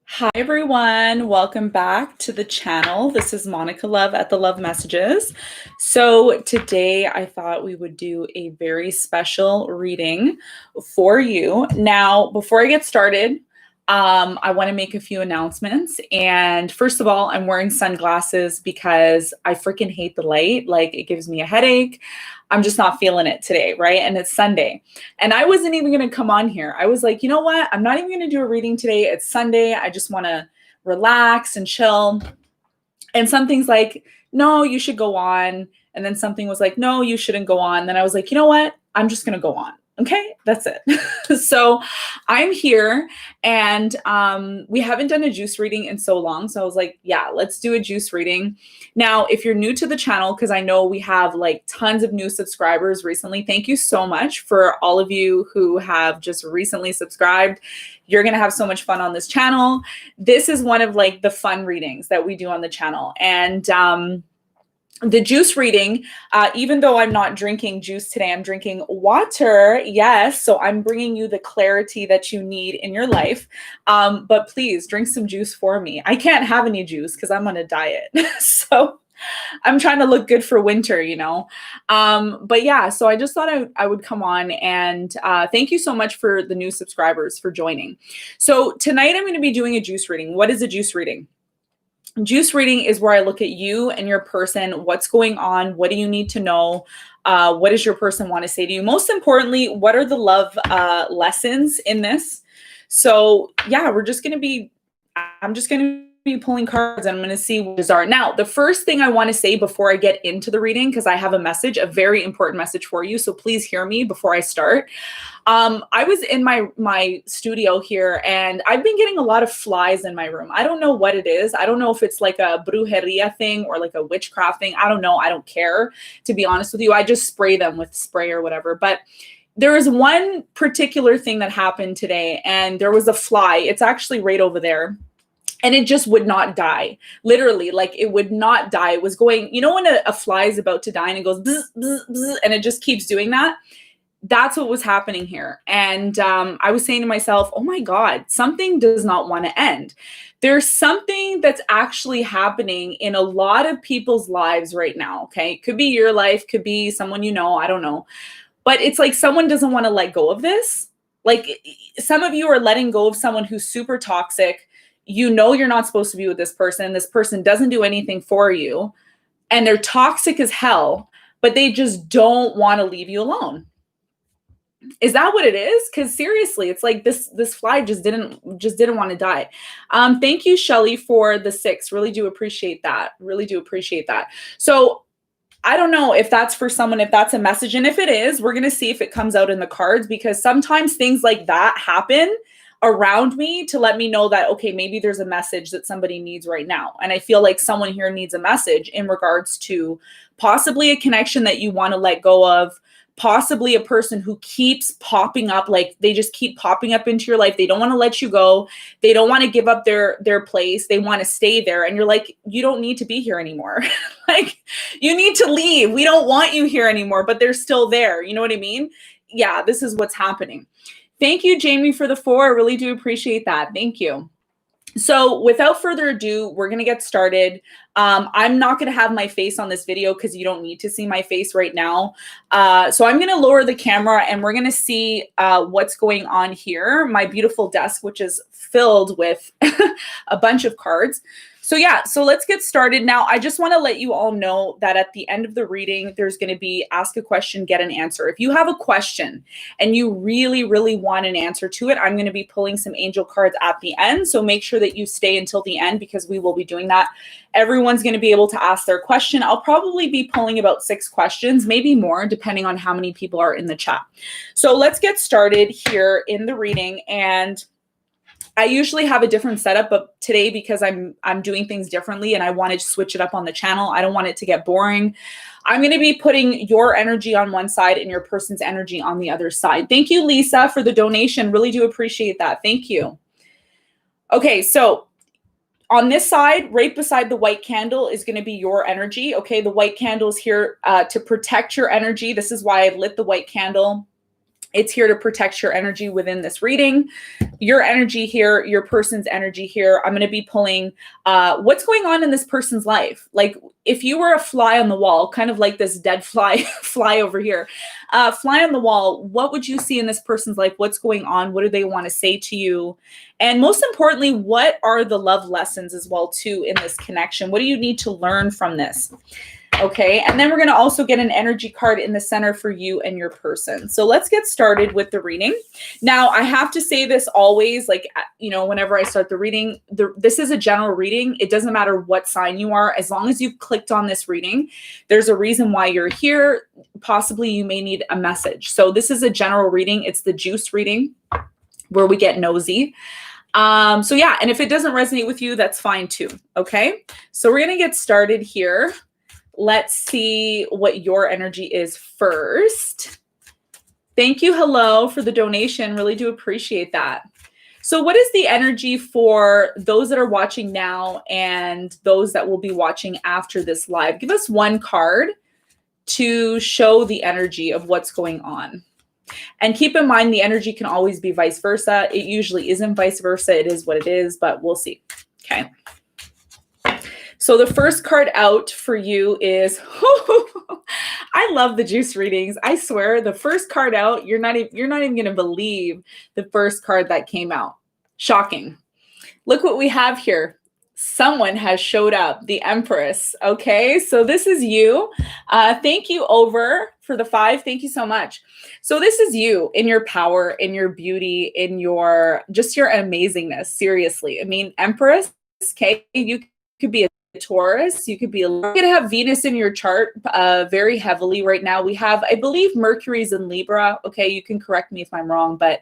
Hi everyone, welcome back to the channel. This is Monica Love at the Love Messages. So today I thought we would do a very special reading for you. Now, before I get started, I want to make a few announcements. And first of all, I'm wearing sunglasses because I freaking hate the light. Like, it gives me a headache. I'm just not feeling it today, right? And it's Sunday. And I wasn't even going to come on here. I was like, you know what? I'm not even going to do a reading today. It's Sunday. I just want to relax and chill. And something's like, no, you should go on. And then something was like, no, you shouldn't go on. Then I was like, you know what? I'm just going to go on. Okay, that's it. So I'm here and we haven't done a juice reading in so long. So I was like, yeah, let's do a juice reading. Now, if you're new to the channel, because I know we have like tons of new subscribers recently, thank you so much for all of you who have just recently subscribed. You're going to have so much fun on this channel. This is one of like the fun readings that we do on the channel. And the juice reading, even though I'm not drinking juice today, I'm drinking water. Yes. So I'm bringing you the clarity that you need in your life. But please drink some juice for me. I can't have any juice because I'm on a diet. So I'm trying to look good for winter, you know? But yeah, so I just thought I would come on and thank you so much for the new subscribers for joining. So tonight I'm going to be doing a juice reading. What is a juice reading? Juice reading is where I look at you and your person, what's going on, what do you need to know, what does your person want to say to you? Most importantly, what are the love lessons in this? So yeah, I'm just going to be pulling cards and I'm going to see what these are. Now, the first thing I want to say before I get into the reading, because I have a message, a very important message for you. So please hear me before I start. I was in my studio here and I've been getting a lot of flies in my room. I don't know what it is. I don't know if it's like a brujeria thing or like a witchcraft thing. I don't know. I don't care, to be honest with you. I just spray them with spray or whatever. But there is one particular thing that happened today and there was a fly. It's actually right over there. And it just would not die. Literally, like it would not die. It was going, you know, when a fly is about to die and it goes bzz, bzz, bzz, and it just keeps doing that. That's what was happening here. And I was saying to myself, oh my God, something does not want to end. There's something that's actually happening in a lot of people's lives right now. Okay. It could be your life, could be someone you know, I don't know. But it's like someone doesn't want to let go of this. Like some of you are letting go of someone who's super toxic. You know you're not supposed to be with this person. This person doesn't do anything for you. And they're toxic as hell, but they just don't want to leave you alone. Is that what it is? Because seriously, it's like this fly just didn't want to die. Thank you, Shelly, for the 6. Really do appreciate that. Really do appreciate that. So I don't know if that's for someone, if that's a message. And if it is, we're going to see if it comes out in the cards, because sometimes things like that happen around me to let me know that, okay, maybe there's a message that somebody needs right now. And I feel like someone here needs a message in regards to possibly a connection that you want to let go of, possibly a person who keeps popping up, like they just keep popping up into your life. They don't want to let you go. They don't want to give up their place. They want to stay there. And you're like, you don't need to be here anymore. Like, you need to leave. We don't want you here anymore, but they're still there. You know what I mean? Yeah, this is what's happening. Thank you, Jamie, for the 4. I really do appreciate that. Thank you. So without further ado, we're going to get started. I'm not going to have my face on this video because you don't need to see my face right now. So I'm going to lower the camera and we're going to see what's going on here. My beautiful desk, which is filled with a bunch of cards. So yeah, so let's get started. Now, I just want to let you all know that at the end of the reading, there's going to be ask a question, get an answer. If you have a question and you really, really want an answer to it, I'm going to be pulling some angel cards at the end. So make sure that you stay until the end because we will be doing that. Everyone's going to be able to ask their question. I'll probably be pulling about 6 questions, maybe more, depending on how many people are in the chat. So let's get started here in the reading. And I usually have a different setup, but today, because I'm doing things differently and I wanted to switch it up on the channel, I don't want it to get boring. I'm going to be putting your energy on one side and your person's energy on the other side. Thank you, Lisa, for the donation. Really do appreciate that. Thank you. Okay, so on this side, right beside the white candle is going to be your energy. Okay, the white candle is here to protect your energy. This is why I've lit the white candle. It's here to protect your energy within this reading. Your energy here, your person's energy here. I'm going to be pulling what's going on in this person's life. Like if you were a fly on the wall, kind of like this dead fly, fly over here, fly on the wall, what would you see in this person's life? What's going on? What do they want to say to you? And most importantly, what are the love lessons as well too in this connection? What do you need to learn from this? Okay, and then we're going to also get an energy card in the center for you and your person. So let's get started with the reading. Now, I have to say this always, like, you know, whenever I start the reading, this is a general reading. It doesn't matter what sign you are. As long as you've clicked on this reading, there's a reason why you're here. Possibly you may need a message. So this is a general reading. It's the juice reading where we get nosy. So yeah, and if it doesn't resonate with you, that's fine too. Okay, so we're going to get started here. Let's see what your energy is first. Thank you, hello, for the donation. Really do appreciate that. So what is the energy for those that are watching now and those that will be watching after this live? Give us one card to show the energy of what's going on. And keep in mind, the energy can always be vice versa. It usually isn't vice versa. It is what it is, but we'll see. Okay. So the first card out for you is, I love the juice readings. I swear the first card out, you're not even going to believe the first card that came out. Shocking. Look what we have here. Someone has showed up, the Empress. Okay, so this is you. Thank you over for the 5. Thank you so much. So this is you in your power, in your beauty, in your, just your amazingness. Seriously. I mean, Empress, okay, you could be a Taurus, you could be you're gonna have Venus in your chart very heavily right now. We have, I believe, Mercury's in Libra. Okay, you can correct me if I'm wrong, but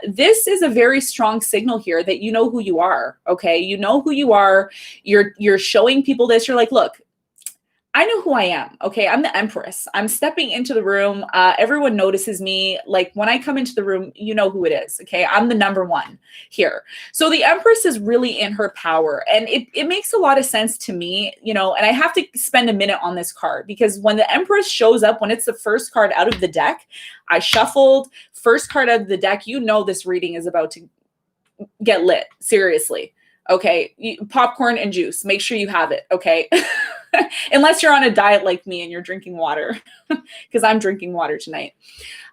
this is a very strong signal here that you know who you are. Okay, you know who you are. You're showing people this. You're like, look, I know who I am. Okay, I'm the Empress. I'm stepping into the room. Everyone notices me. Like when I come into the room, you know who it is. Okay, I'm the number one here. So the Empress is really in her power, and it makes a lot of sense to me, you know. And I have to spend a minute on this card because when the Empress shows up, when it's the first card out of the deck, I shuffled first card out of the deck. You know this reading is about to get lit. Seriously. Okay, popcorn and juice. Make sure you have it. Okay. Unless you're on a diet like me and you're drinking water, because I'm drinking water tonight.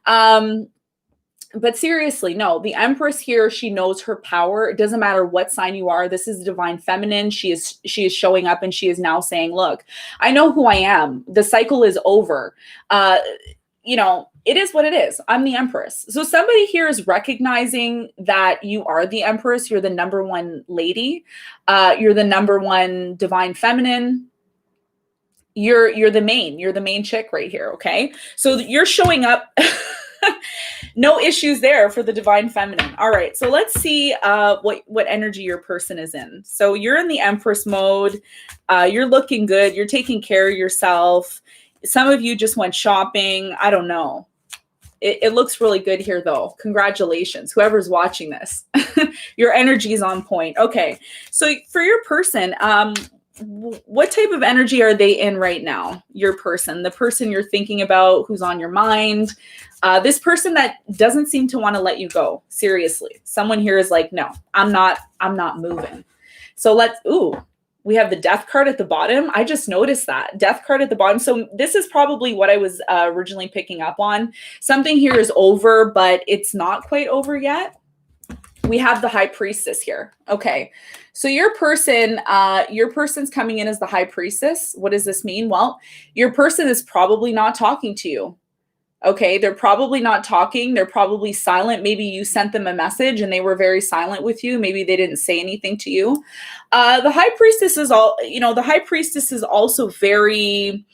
But seriously, no, the Empress here, she knows her power. It doesn't matter what sign you are. This is the divine feminine. She is showing up and she is now saying, look, I know who I am. The cycle is over. You know, it is what it is. I'm the Empress. So somebody here is recognizing that you are the Empress. You're the number one lady. You're the number one divine feminine. You're the main chick right here. Okay. So you're showing up. No issues there for the divine feminine. All right. So let's see what energy your person is in. So you're in the Empress mode. You're looking good. You're taking care of yourself. Some of you just went shopping. I don't know. It looks really good here though. Congratulations. Whoever's watching this, your energy is on point. Okay. So for your person, what type of energy are they in right now? Your person, the person you're thinking about, who's on your mind, this person that doesn't seem to want to let you go. Seriously, someone here is like, no, I'm not moving. So we have the Death card at the bottom. I just noticed that Death card at the bottom. So this is probably what I was originally picking up on. Something here is over, but it's not quite over yet. We have the High Priestess here. Okay. So your person's coming in as the High Priestess. What does this mean? Well, your person is probably not talking to you. Okay. They're probably not talking. They're probably silent. Maybe you sent them a message and they were very silent with you. Maybe they didn't say anything to you. The High Priestess is the High Priestess is also very,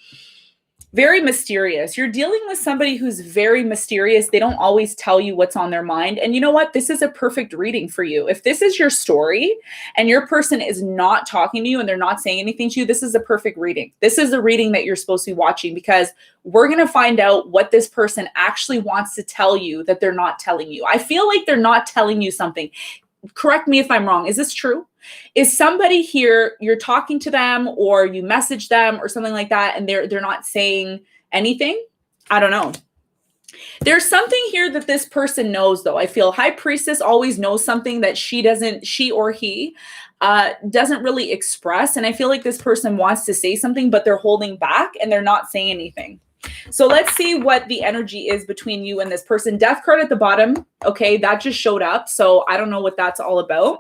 very mysterious. You're dealing with somebody who's very mysterious. They don't always tell you what's on their mind. And you know what? This is a perfect reading for you. If this is your story and your person is not talking to you and they're not saying anything to you, this is a perfect reading. This is the reading that you're supposed to be watching because we're going to find out what this person actually wants to tell you that they're not telling you. I feel like they're not telling you something. Correct me if I'm wrong. Is this true? Is somebody here, you're talking to them or you message them or something like that and they're not saying anything? I don't know. There's something here that this person knows, though. I feel High Priestess always knows something that she or he doesn't really express. And I feel like this person wants to say something, but they're holding back and they're not saying anything. So let's see what the energy is between you and this person. Death card at the bottom. Okay, that just showed up. So I don't know what that's all about.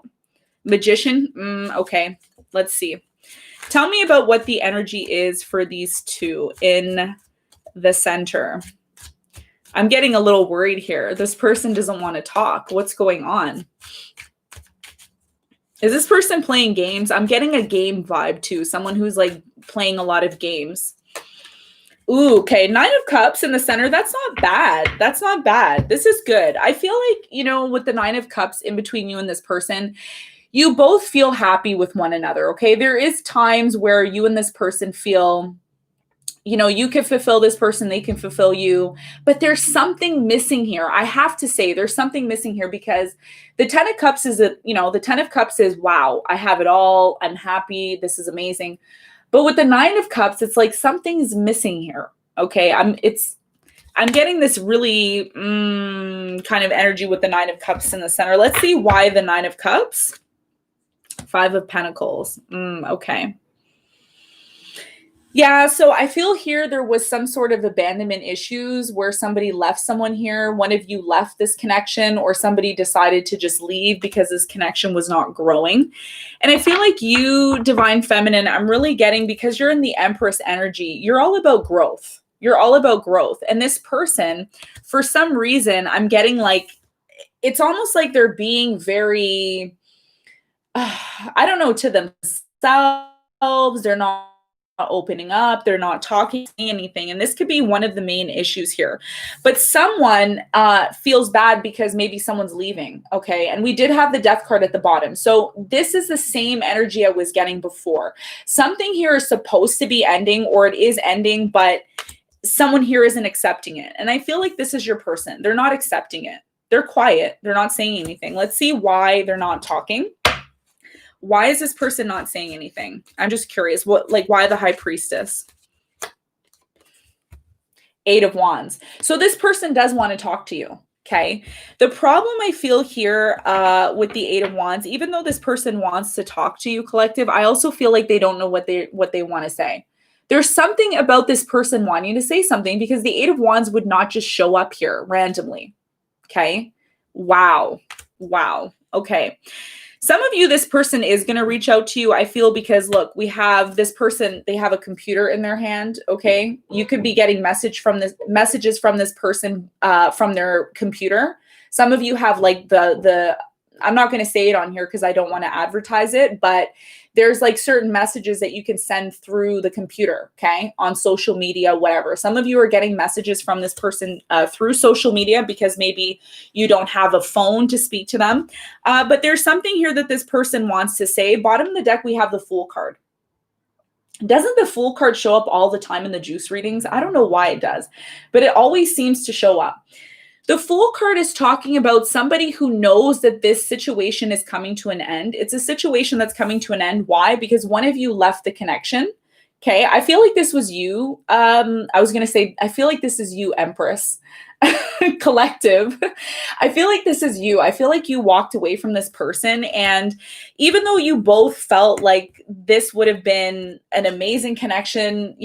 Magician. Okay, let's see. Tell me about what the energy is for these two in the center. I'm getting a little worried here. This person doesn't want to talk. What's going on? Is this person playing games? I'm getting a game vibe too. Someone who's like playing a lot of games. Ooh, okay. 9 of Cups in the center. That's not bad. That's not bad. This is good. I feel like, you know, with the 9 of Cups in between you and this person, you both feel happy with one another, okay? There is times where you and this person feel, you know, you can fulfill this person, they can fulfill you, but there's something missing here. I have to say there's something missing here because the 10 of Cups is, the 10 of Cups is, wow, I have it all. I'm happy. This is amazing. But with the 9 of Cups, it's like something's missing here. Okay. I'm getting this really kind of energy with the 9 of Cups in the center. Let's see why the 9 of Cups. 5 of Pentacles. Okay. Yeah, so I feel here there was some sort of abandonment issues where somebody left someone here. One of you left this connection or somebody decided to just leave because this connection was not growing. And I feel like you, Divine Feminine, I'm really getting, because you're in the Empress energy, you're all about growth. You're all about growth. And this person, for some reason, I'm getting like, it's almost like they're being very, I don't know, to themselves. They're not opening up, they're not talking anything, and this could be one of the main issues here. But someone feels bad because maybe someone's leaving. Okay, and we did have the Death card at the bottom, so this is the same energy I was getting before. Something here is supposed to be ending, or it is ending, but someone here isn't accepting it. And I feel like this is your person. They're not accepting it. They're quiet. They're not saying anything. Let's see why they're not talking. Why is this person not saying anything? I'm just curious. Why the High Priestess? 8 of Wands. So this person does want to talk to you. Okay. The problem I feel here with the 8 of Wands, even though this person wants to talk to you, collective, I also feel like they don't know what they want to say. There's something about this person wanting to say something, because the 8 of Wands would not just show up here randomly. Okay. Wow. Okay. Some of you, this person is going to reach out to you, I feel, because look, we have this person, they have a computer in their hand. Okay. You could be getting messages from this person from their computer. Some of you have like I'm not going to say it on here because I don't want to advertise it, but there's like certain messages that you can send through the computer, okay, on social media, whatever. Some of you are getting messages from this person through social media because maybe you don't have a phone to speak to them. But there's something here that this person wants to say. Bottom of the deck, we have the Fool card. Doesn't the Fool card show up all the time in the juice readings? I don't know why it does, but it always seems to show up. The Fool card is talking about somebody who knows that this situation is coming to an end. It's a situation that's coming to an end. Why? Because one of you left the connection. Okay. I feel like this was you. I feel like this is you, Empress. Collective. I feel like this is you. I feel like you walked away from this person. And even though you both felt like this would have been an amazing connection,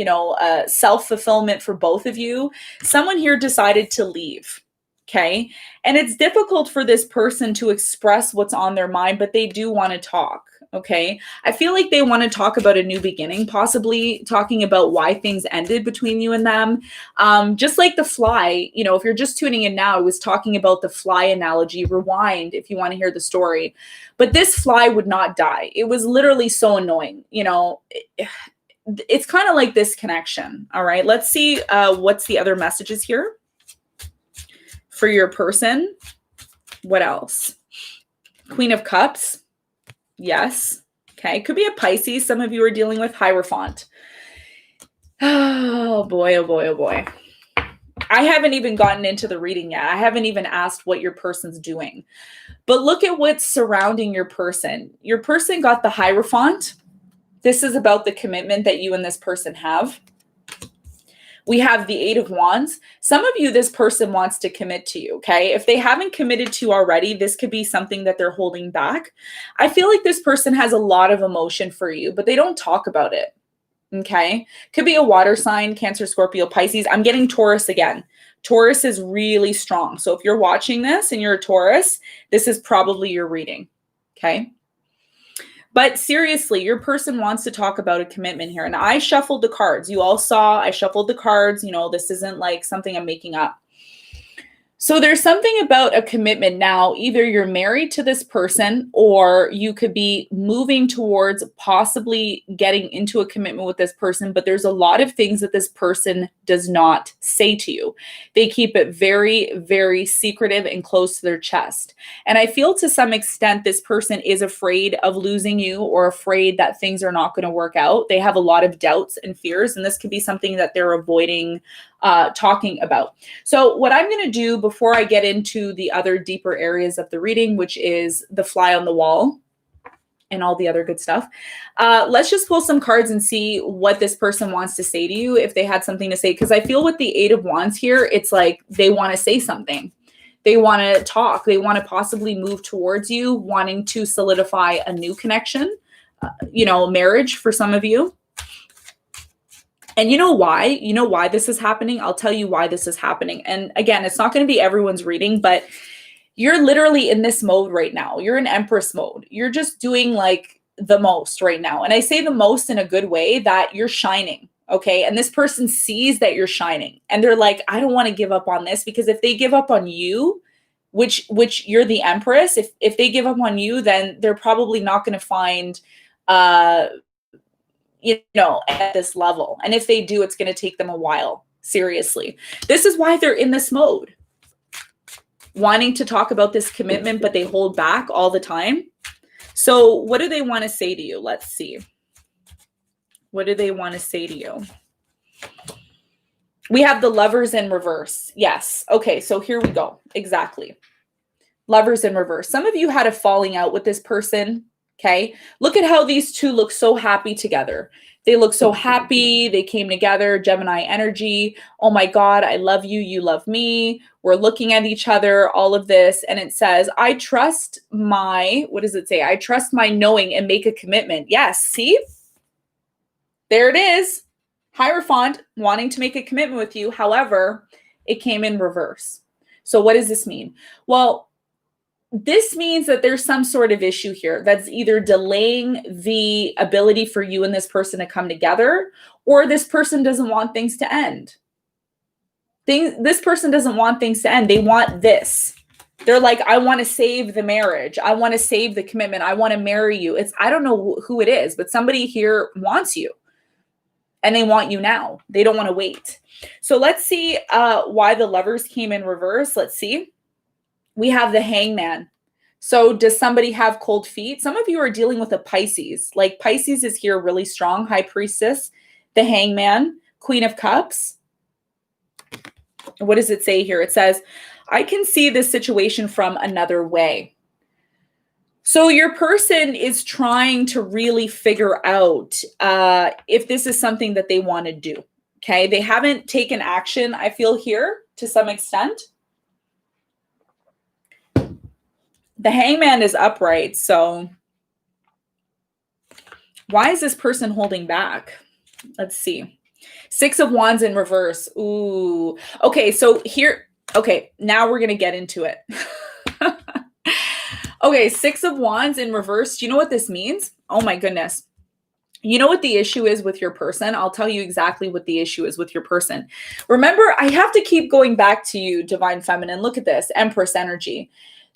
self-fulfillment for both of you, someone here decided to leave. Okay. And it's difficult for this person to express what's on their mind, but they do want to talk. Okay. I feel like they want to talk about a new beginning, possibly talking about why things ended between you and them. Just like the fly, if you're just tuning in now, I was talking about the fly analogy. Rewind if you want to hear the story. But this fly would not die. It was literally so annoying. It's kind of like this connection. All right. Let's see what's the other messages here for your person. What else? Queen of Cups. Yes. Okay. Could be a Pisces. Some of you are dealing with Hierophant. Oh boy. Oh boy. Oh boy. I haven't even gotten into the reading yet. I haven't even asked what your person's doing. But look at what's surrounding your person. Your person got the Hierophant. This is about the commitment that you and this person have. We have the Eight of Wands. Some of you, this person wants to commit to you, okay? If they haven't committed to you already, this could be something that they're holding back. I feel like this person has a lot of emotion for you, but they don't talk about it, okay? Could be a water sign, Cancer, Scorpio, Pisces. I'm getting Taurus again. Taurus is really strong. So if you're watching this and you're a Taurus, this is probably your reading, okay? But seriously, your person wants to talk about a commitment here. And I shuffled the cards. You all saw I shuffled the cards. You know, this isn't like something I'm making up. So there's something about a commitment now. Either you're married to this person or you could be moving towards possibly getting into a commitment with this person, but there's a lot of things that this person does not say to you. They keep it very, very secretive and close to their chest. And I feel to some extent this person is afraid of losing you or afraid that things are not going to work out. They have a lot of doubts and fears, and this could be something that they're avoiding talking about. So what I'm going to do before I get into the other deeper areas of the reading, which is the fly on the wall and all the other good stuff, let's just pull some cards and see what this person wants to say to you, if they had something to say. Because I feel with the Eight of Wands here, it's like they want to say something. They want to talk. They want to possibly move towards you, wanting to solidify a new connection, marriage for some of you. And you know why? You know why this is happening? I'll tell you why this is happening. And again, it's not going to be everyone's reading, but you're literally in this mode right now. You're in Empress mode. You're just doing like the most right now. And I say the most in a good way, that you're shining. Okay. And this person sees that you're shining and they're like, I don't want to give up on this, because if they give up on you, which you're the Empress, if they give up on you, then they're probably not going to find, at this level. And if they do, it's going to take them a while. Seriously. This is why they're in this mode, wanting to talk about this commitment, but they hold back all the time. So what do they want to say to you? Let's see. What do they want to say to you? We have the Lovers in reverse. Yes. Okay. So here we go. Exactly. Lovers in reverse. Some of you had a falling out with this person. Okay. Look at how these two look so happy together. They look so happy. They came together. Gemini energy. Oh my God. I love you. You love me. We're looking at each other, all of this. And it says, I trust my, what does it say? I trust my knowing and make a commitment. Yes. See, there it is. Hierophant wanting to make a commitment with you. However, it came in reverse. So what does this mean? Well, this means that there's some sort of issue here that's either delaying the ability for you and this person to come together, or this person doesn't want things to end. This person doesn't want things to end. They want this. They're like, I want to save the marriage. I want to save the commitment. I want to marry you. I don't know who it is, but somebody here wants you and they want you now. They don't want to wait. So let's see why the Lovers came in reverse. Let's see. We have the Hangman. So does somebody have cold feet? Some of you are dealing with a Pisces. Like Pisces is here really strong. High Priestess, the Hangman, Queen of Cups. What does it say here? It says, I can see this situation from another way. So your person is trying to really figure out if this is something that they want to do. Okay. They haven't taken action, I feel, here to some extent. The Hangman is upright. So why is this person holding back? Let's see. Six of Wands in reverse. Ooh. Okay. So here, okay. Now we're going to get into it. Okay. Six of Wands in reverse. Do you know what this means? Oh my goodness. You know what the issue is with your person? I'll tell you exactly what the issue is with your person. Remember, I have to keep going back to you, Divine Feminine. Look at this, Empress energy.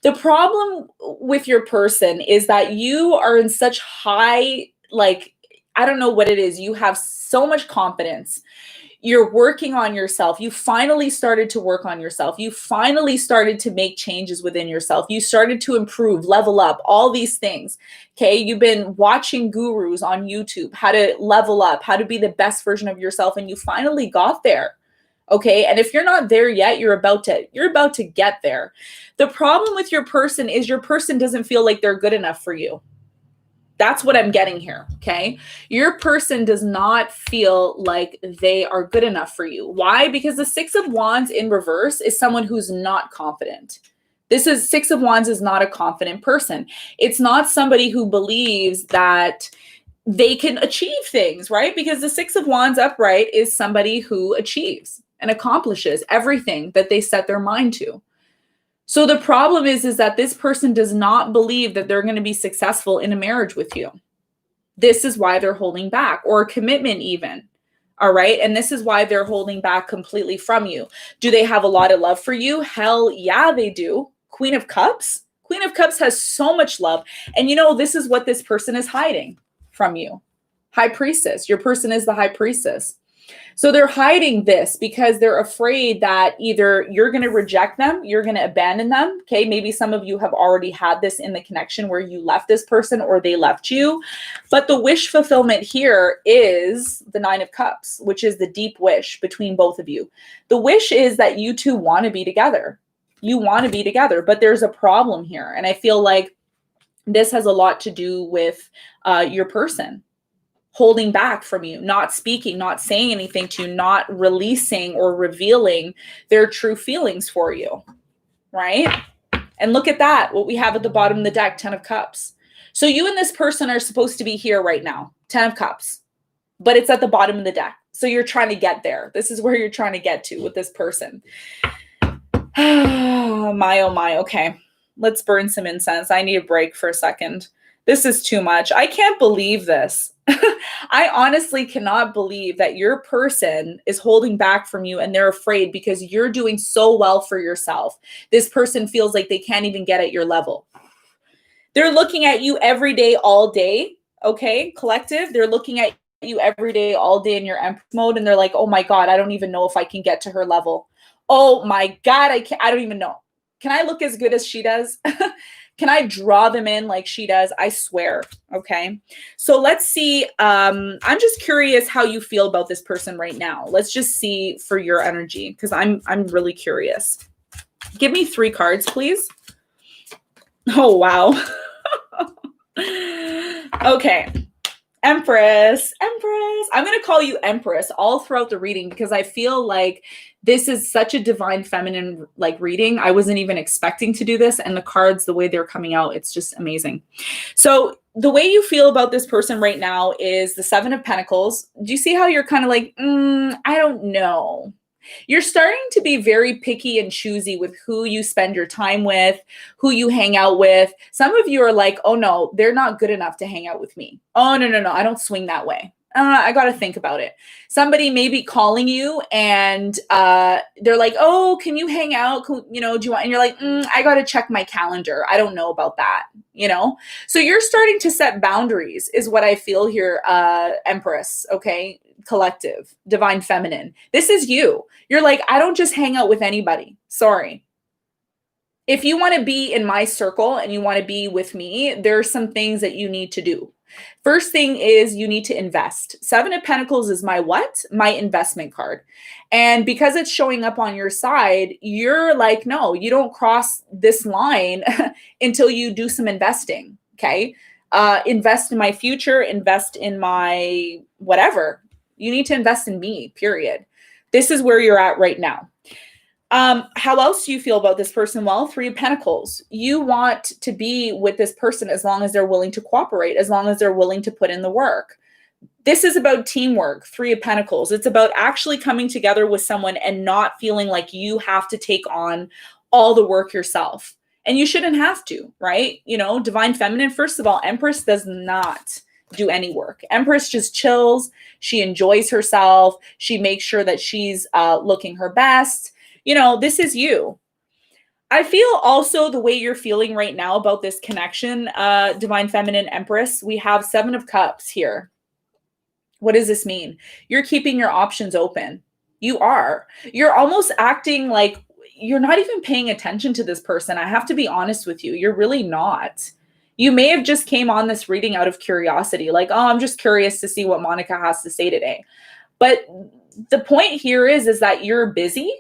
The problem with your person is that you are in such high, like, I don't know what it is. You have so much confidence. You're working on yourself. You finally started to work on yourself. You finally started to make changes within yourself. You started to improve, level up, all these things. Okay. You've been watching gurus on YouTube, how to level up, how to be the best version of yourself. And you finally got there. Okay. And if you're not there yet, you're about to get there. The problem with your person is your person doesn't feel like they're good enough for you. That's what I'm getting here, okay? Your person does not feel like they are good enough for you. Why? Because the Six of Wands in reverse is someone who's not confident. Six of Wands is not a confident person. It's not somebody who believes that they can achieve things, right? Because the Six of Wands upright is somebody who achieves and accomplishes everything that they set their mind to. So the problem is that this person does not believe that they're going to be successful in a marriage with you. This is why they're holding back, or a commitment even. All right. And this is why they're holding back completely from you. Do they have a lot of love for you? Hell yeah, they do. Queen of Cups. Queen of Cups has so much love. And this is what this person is hiding from you. High Priestess. Your person is the High Priestess. So they're hiding this because they're afraid that either you're going to reject them, you're going to abandon them. Okay, maybe some of you have already had this in the connection where you left this person or they left you. But the wish fulfillment here is the Nine of Cups, which is the deep wish between both of you. The wish is that you two want to be together. You want to be together, but there's a problem here. And I feel like this has a lot to do with your person holding back from you, not speaking, not saying anything to you, not releasing or revealing their true feelings for you, right? And look at that, what we have at the bottom of the deck, 10 of Cups. So you and this person are supposed to be here right now, 10 of Cups, but it's at the bottom of the deck. So you're trying to get there. This is where you're trying to get to with this person. Oh my. Okay, let's burn some incense. I need a break for a second. This is too much. I can't believe this. I honestly cannot believe that your person is holding back from you and they're afraid because you're doing so well for yourself. This person feels like they can't even get at your level. They're looking at you every day, all day. Okay, collective. They're looking at you every day, all day in your Empress mode. And they're like, oh my God, I don't even know if I can get to her level. Oh my God, I don't even know. Can I look as good as she does? Can I draw them in like she does? I swear. Okay. So let's see. I'm just curious how you feel about this person right now. Let's just see for your energy, because I'm really curious. Give me 3 cards, please. Oh, wow. Okay. Empress. I'm going to call you Empress all throughout the reading because I feel like this is such a divine feminine reading. I wasn't even expecting to do this, and the cards, the way they're coming out, it's just amazing. So the way you feel about this person right now is the 7 of Pentacles. Do you see how you're kind of like, I don't know. You're starting to be very picky and choosy with who you spend your time with, who you hang out with. Some of you are like, oh no, they're not good enough to hang out with me. Oh, no, I don't swing that way. I got to think about it. Somebody may be calling you and they're like, oh, can you hang out? Do you want? And you're like, I got to check my calendar. I don't know about that, So you're starting to set boundaries is what I feel here, Empress, okay? Collective, divine feminine. This is you. You're like, I don't just hang out with anybody. Sorry. If you want to be in my circle and you want to be with me, there are some things that you need to do. First thing is you need to invest. 7 of Pentacles is my what? My investment card. And because it's showing up on your side, you're like, no, you don't cross this line until you do some investing. Okay. Invest in my future, invest in my whatever. You need to invest in me, period. This is where you're at right now. How else do you feel about this person? Well, 3 of Pentacles. You want to be with this person as long as they're willing to cooperate, as long as they're willing to put in the work. This is about teamwork, 3 of Pentacles. It's about actually coming together with someone and not feeling like you have to take on all the work yourself. And you shouldn't have to, right? Divine feminine, first of all, Empress does not do any work. Empress just chills. She enjoys herself. She makes sure that she's looking her best. This is you. I feel also the way you're feeling right now about this connection, divine feminine Empress, we have 7 of Cups here. What does this mean? You're keeping your options open. You are. You're almost acting like you're not even paying attention to this person. I have to be honest with you. You're really not. You may have just came on this reading out of curiosity, like, oh, I'm just curious to see what Monica has to say today. But the point here is that you're busy.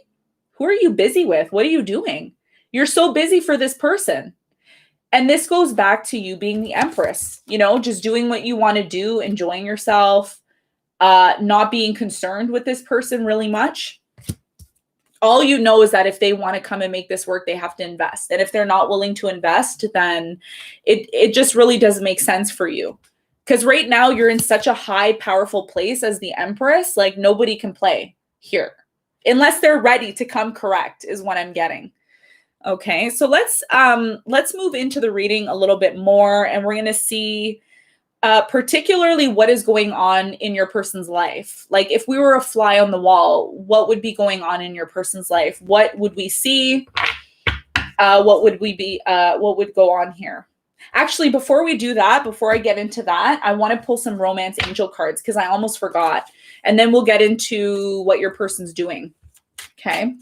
Who are you busy with? What are you doing? You're so busy for this person. And this goes back to you being the Empress, you know, just doing what you want to do, enjoying yourself, not being concerned with this person really much. All you know is that if they want to come and make this work, they have to invest. And if they're not willing to invest, then it just really doesn't make sense for you. Because right now you're in such a high, powerful place as the Empress, like nobody can play here. Unless they're ready to come correct is what I'm getting. Okay, so let's move into the reading a little bit more, and we're going to see particularly what is going on in your person's life. Like if we were a fly on the wall, what would be going on in your person's life? What would we see? What would go on here? Actually, before we do that, before I get into that, I want to pull some romance angel cards because I almost forgot. And then we'll get into what your person's doing. Okay.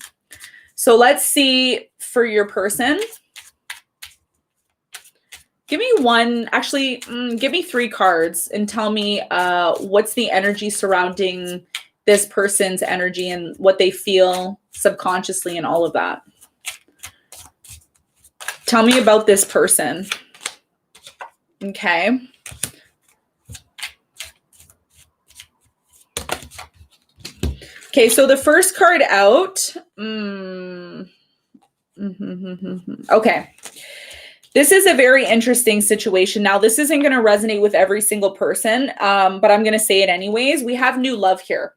So let's see for your person. Give me one, actually, give me 3 cards and tell me what's the energy surrounding this person's energy and what they feel subconsciously and all of that. Tell me about this person. Okay. Okay, so the first card out. Okay. This is a very interesting situation. Now, this isn't going to resonate with every single person, but I'm going to say it anyways. We have new love here.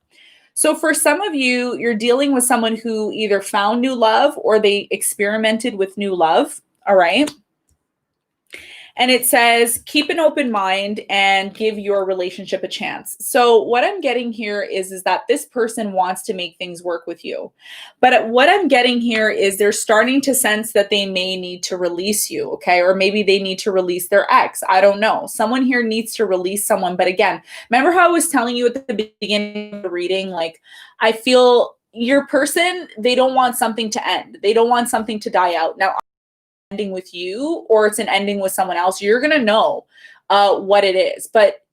So for some of you, you're dealing with someone who either found new love or they experimented with new love. All right. And it says, keep an open mind and give your relationship a chance. So what I'm getting here is that this person wants to make things work with you. But what I'm getting here is they're starting to sense that they may need to release you, okay? Or maybe they need to release their ex. I don't know. Someone here needs to release someone. But again, remember how I was telling you at the beginning of the reading, like, I feel your person, they don't want something to end. They don't want something to die out. Now, ending with you or it's an ending with someone else, you're going to know what it is. But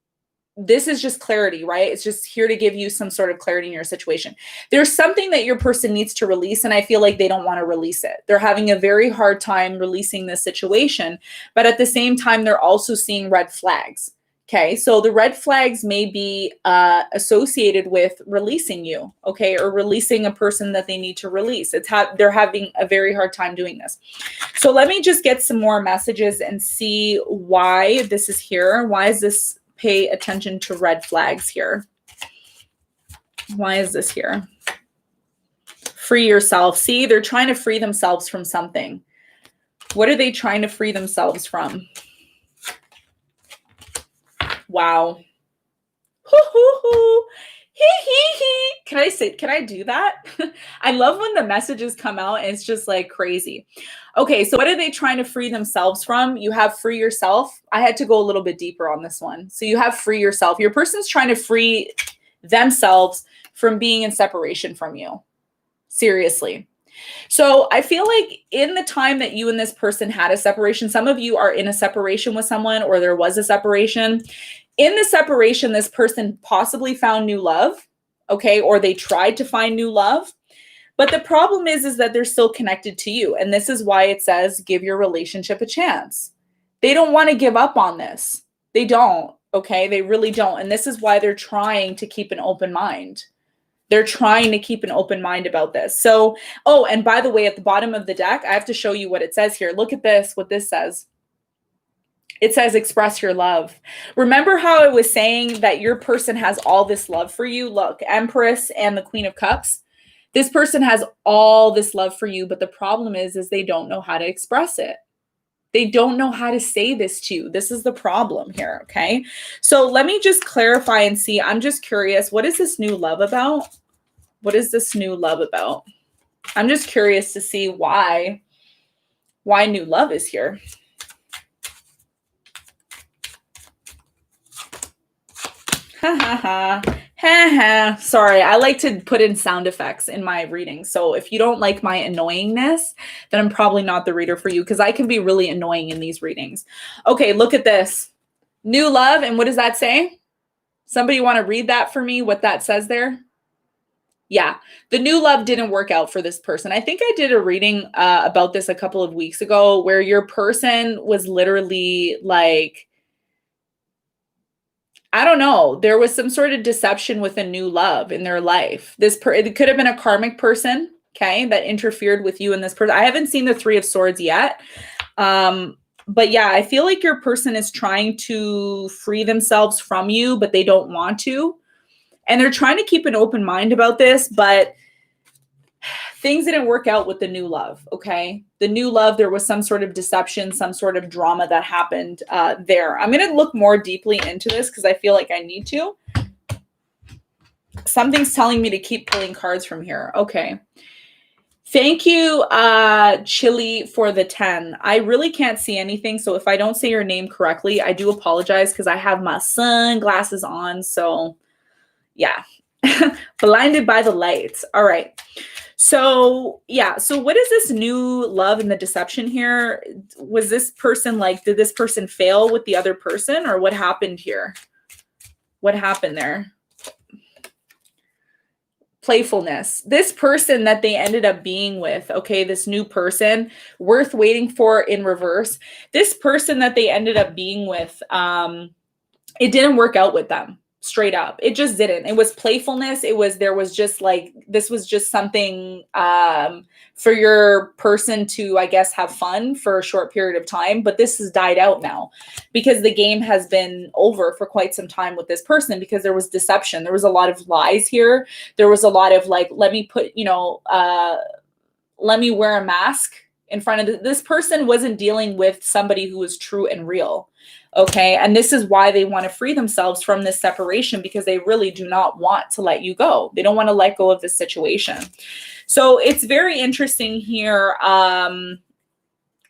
this is just clarity, right? It's just here to give you some sort of clarity in your situation. There's something that your person needs to release, and I feel like they don't want to release it. They're having a very hard time releasing this situation, but at the same time, they're also seeing red flags. Okay, so the red flags may be associated with releasing you, okay, or releasing a person that they need to release. They're having a very hard time doing this. So let me just get some more messages and see why this is here. Why is this? Pay attention to red flags here. Why is this here? Free yourself. See, they're trying to free themselves from something. What are they trying to free themselves from? Wow. Hoo-hoo-hoo. Hee-hee-hee. Can I do that? I love when the messages come out and it's just like crazy. Okay, so what are they trying to free themselves from? You have free yourself. I had to go a little bit deeper on this one. So you have free yourself. Your person's trying to free themselves from being in separation from you. Seriously. So I feel like in the time that you and this person had a separation, some of you are in a separation with someone or there was a separation. In the separation, this person possibly found new love, okay, or they tried to find new love. But the problem is that they're still connected to you. And this is why it says give your relationship a chance. They don't want to give up on this. They don't, okay? They really don't. And this is why they're trying to keep an open mind. They're trying to keep an open mind about this. So, oh, and by the way, at the bottom of the deck, I have to show you what it says here. Look at this, what this says. It says express your love. Remember how I was saying that your person has all this love for you? Look, Empress and the Queen of Cups. This person has all this love for you, but the problem is they don't know how to express it. They don't know how to say this to you. This is the problem here, okay? So let me just clarify and see. I'm just curious, what is this new love about? What is this new love about? I'm just curious to see why new love is here. Ha ha ha. Ha ha. Sorry, I like to put in sound effects in my reading. So if you don't like my annoyingness, then I'm probably not the reader for you because I can be really annoying in these readings. Okay, look at this. New love. And what does that say? Somebody want to read that for me, what that says there? Yeah, the new love didn't work out for this person. I think I did a reading about this a couple of weeks ago where your person was literally like, I don't know, there was some sort of deception with a new love in their life. It could have been a karmic person, okay, that interfered with you and this person. I haven't seen the Three of Swords yet. But yeah, I feel like your person is trying to free themselves from you, but they don't want to. And they're trying to keep an open mind about this, but things didn't work out with the new love, okay? The new love, there was some sort of deception, some sort of drama that happened there. I'm going to look more deeply into this because I feel like I need to. Something's telling me to keep pulling cards from here. Okay. Thank you, Chili, for the 10. I really can't see anything, so if I don't say your name correctly, I do apologize because I have my sunglasses on, so yeah. Blinded by the lights. All right. So yeah, so what is this new love and the deception here? Was this person like, did this person fail with the other person, or what happened here? What happened there? Playfulness. This person that they ended up being with, okay, this new person, worth waiting for in reverse. This person that they ended up being with, it didn't work out with them. Straight up. It just didn't. It was playfulness. There was just like, this was just something for your person to, I guess, have fun for a short period of time. But this has died out now because the game has been over for quite some time with this person because there was deception. There was a lot of lies here. There was a lot of like, let me wear a mask in front of this person wasn't dealing with somebody who was true and real. Okay. And this is why they want to free themselves from this separation because they really do not want to let you go. They don't want to let go of this situation. So it's very interesting here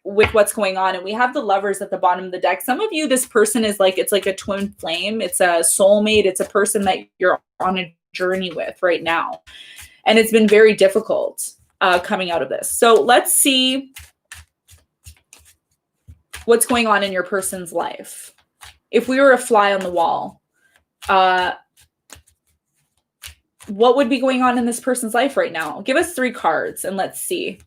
with what's going on. And we have the Lovers at the bottom of the deck. Some of you, this person is like, it's like a twin flame. It's a soulmate. It's a person that you're on a journey with right now. And it's been very difficult coming out of this. So let's see what's going on in your person's life. If we were a fly on the wall, what would be going on in this person's life right now? Give us 3 cards and let's see.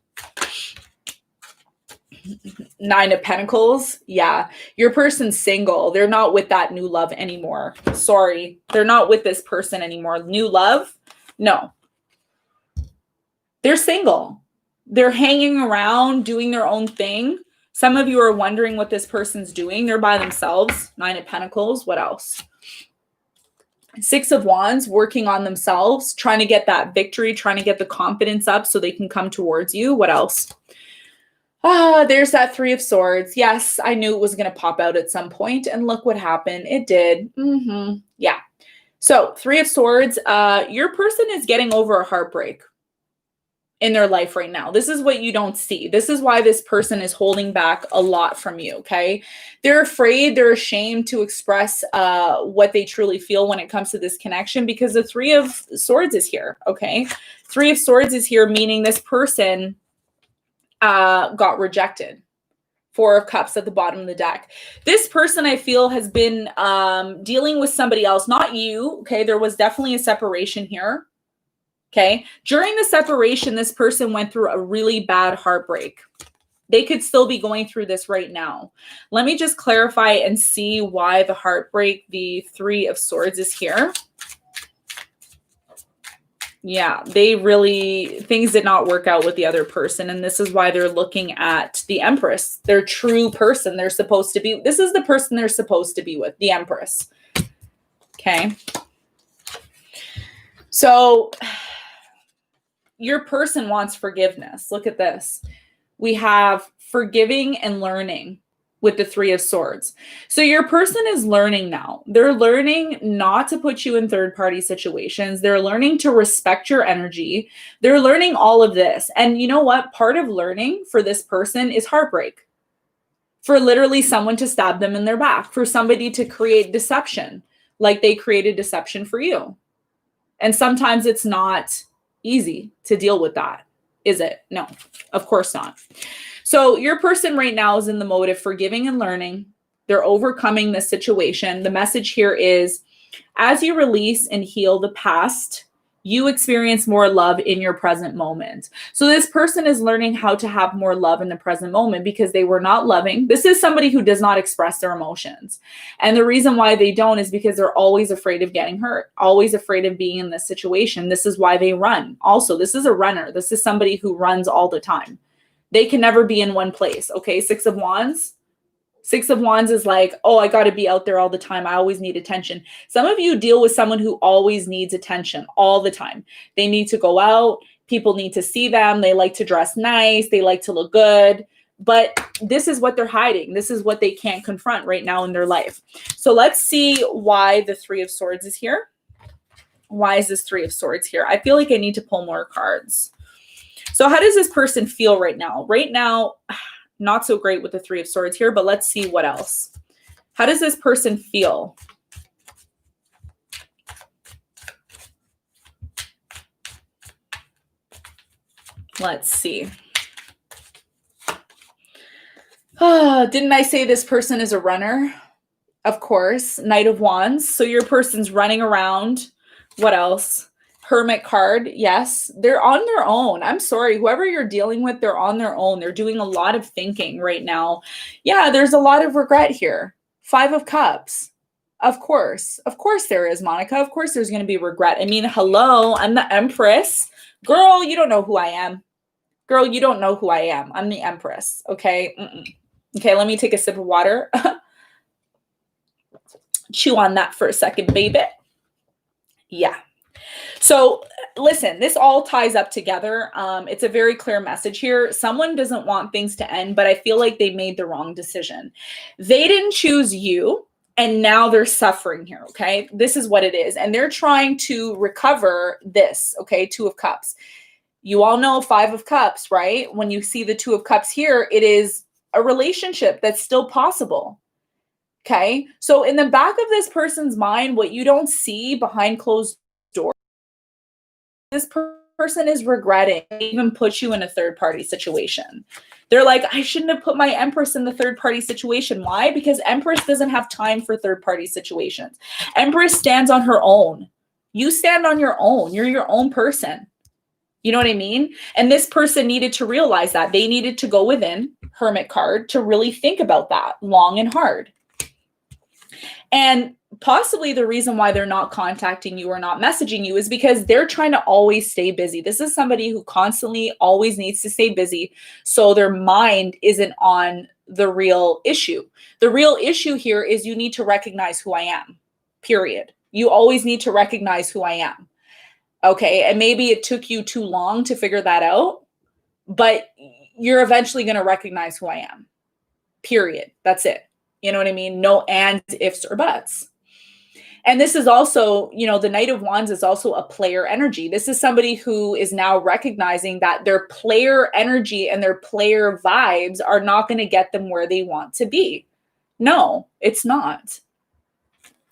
9 of Pentacles. Yeah. Your person's single. They're not with that new love anymore. Sorry. They're not with this person anymore. New love? No. They're single. They're hanging around, doing their own thing. Some of you are wondering what this person's doing. They're by themselves. 9 of Pentacles. What else? 6 of Wands, working on themselves, trying to get that victory, trying to get the confidence up so they can come towards you. What else? There's that 3 of Swords. Yes, I knew it was going to pop out at some point, and look what happened. It did. Yeah. So 3 of Swords, your person is getting over a heartbreak in their life right now. This is what you don't see. This is why this person is holding back a lot from you, okay? They're afraid, they're ashamed to express what they truly feel when it comes to this connection because the 3 of Swords is here, okay? 3 of Swords is here, meaning this person got rejected. 4 of Cups at the bottom of the deck. This person, I feel, has been dealing with somebody else, not you, okay? There was definitely a separation here. Okay. During the separation, this person went through a really bad heartbreak. They could still be going through this right now. Let me just clarify and see why the heartbreak, the 3 of Swords is here. Yeah, things did not work out with the other person. And this is why they're looking at the Empress, their true person they're supposed to be. This is the person they're supposed to be with, the Empress. Okay. So your person wants forgiveness. Look at this. We have forgiving and learning with the 3 of Swords. So your person is learning now. They're learning not to put you in third-party situations. They're learning to respect your energy. They're learning all of this. And you know what? Part of learning for this person is heartbreak. For literally someone to stab them in their back. For somebody to create deception, like they created deception for you. And sometimes it's not easy to deal with that, is it? No, of course not. So your person right now is in the mode of forgiving and learning. They're overcoming this situation. The message here is, as you release and heal the past, You experience more love in your present moment. So this person is learning how to have more love in the present moment because they were not loving. This is somebody who does not express their emotions. And the reason why they don't is because they're always afraid of getting hurt, always afraid of being in this situation. This is why they run. Also, this is a runner. This is somebody who runs all the time. They can never be in one place. Okay, Six of Wands. Six of Wands is like, oh, I got to be out there all the time. I always need attention. Some of you deal with someone who always needs attention all the time. They need to go out. People need to see them. They like to dress nice. They like to look good. But this is what they're hiding. This is what they can't confront right now in their life. So let's see why the Three of Swords is here. Why is this Three of Swords here? I feel like I need to pull more cards. So how does this person feel right now? Right now, not so great with the Three of Swords here, but let's see what else. How does this person feel? Let's see. Didn't I say this person is a runner? Of course. Knight of Wands. So your person's running around. What else? Hermit card. Yes, they're on their own. I'm sorry. Whoever you're dealing with, they're on their own. They're doing a lot of thinking right now. Yeah, there's a lot of regret here. Five of Cups. Of course. Of course there is, Monica. Of course there's going to be regret. I mean, hello, I'm the Empress. Girl, you don't know who I am. Girl, you don't know who I am. I'm the Empress. Okay. Okay, let me take a sip of water. Chew on that for a second, baby. Yeah. So listen, this all ties up together. It's a very clear message here. Someone doesn't want things to end, but I feel like they made the wrong decision. They didn't choose you, and now they're suffering here, okay? This is what it is. And they're trying to recover this, okay? Two of Cups. You all know Five of Cups, right? When you see the Two of Cups here, it is a relationship that's still possible. Okay, so in the back of this person's mind, what you don't see behind closed doors, this person is regretting even put you in a third-party situation. They're like, I shouldn't have put my Empress in the third-party situation. Why? Because Empress doesn't have time for third-party situations. Empress stands on her own. You stand on your own. You're your own person. You know what I mean? And this person needed to realize that. They needed to go within, Hermit card, to really think about that long and hard. And possibly the reason why they're not contacting you or not messaging you is because they're trying to always stay busy. This is somebody who constantly always needs to stay busy, so their mind isn't on the real issue. The real issue here is you need to recognize who I am, period. You always need to recognize who I am. Okay, and maybe it took you too long to figure that out, but you're eventually going to recognize who I am, period. That's it. You know what I mean? No ands, ifs, or buts. And this is also, you know, the Knight of Wands is also a player energy. This is somebody who is now recognizing that their player energy and their player vibes are not going to get them where they want to be. No, it's not.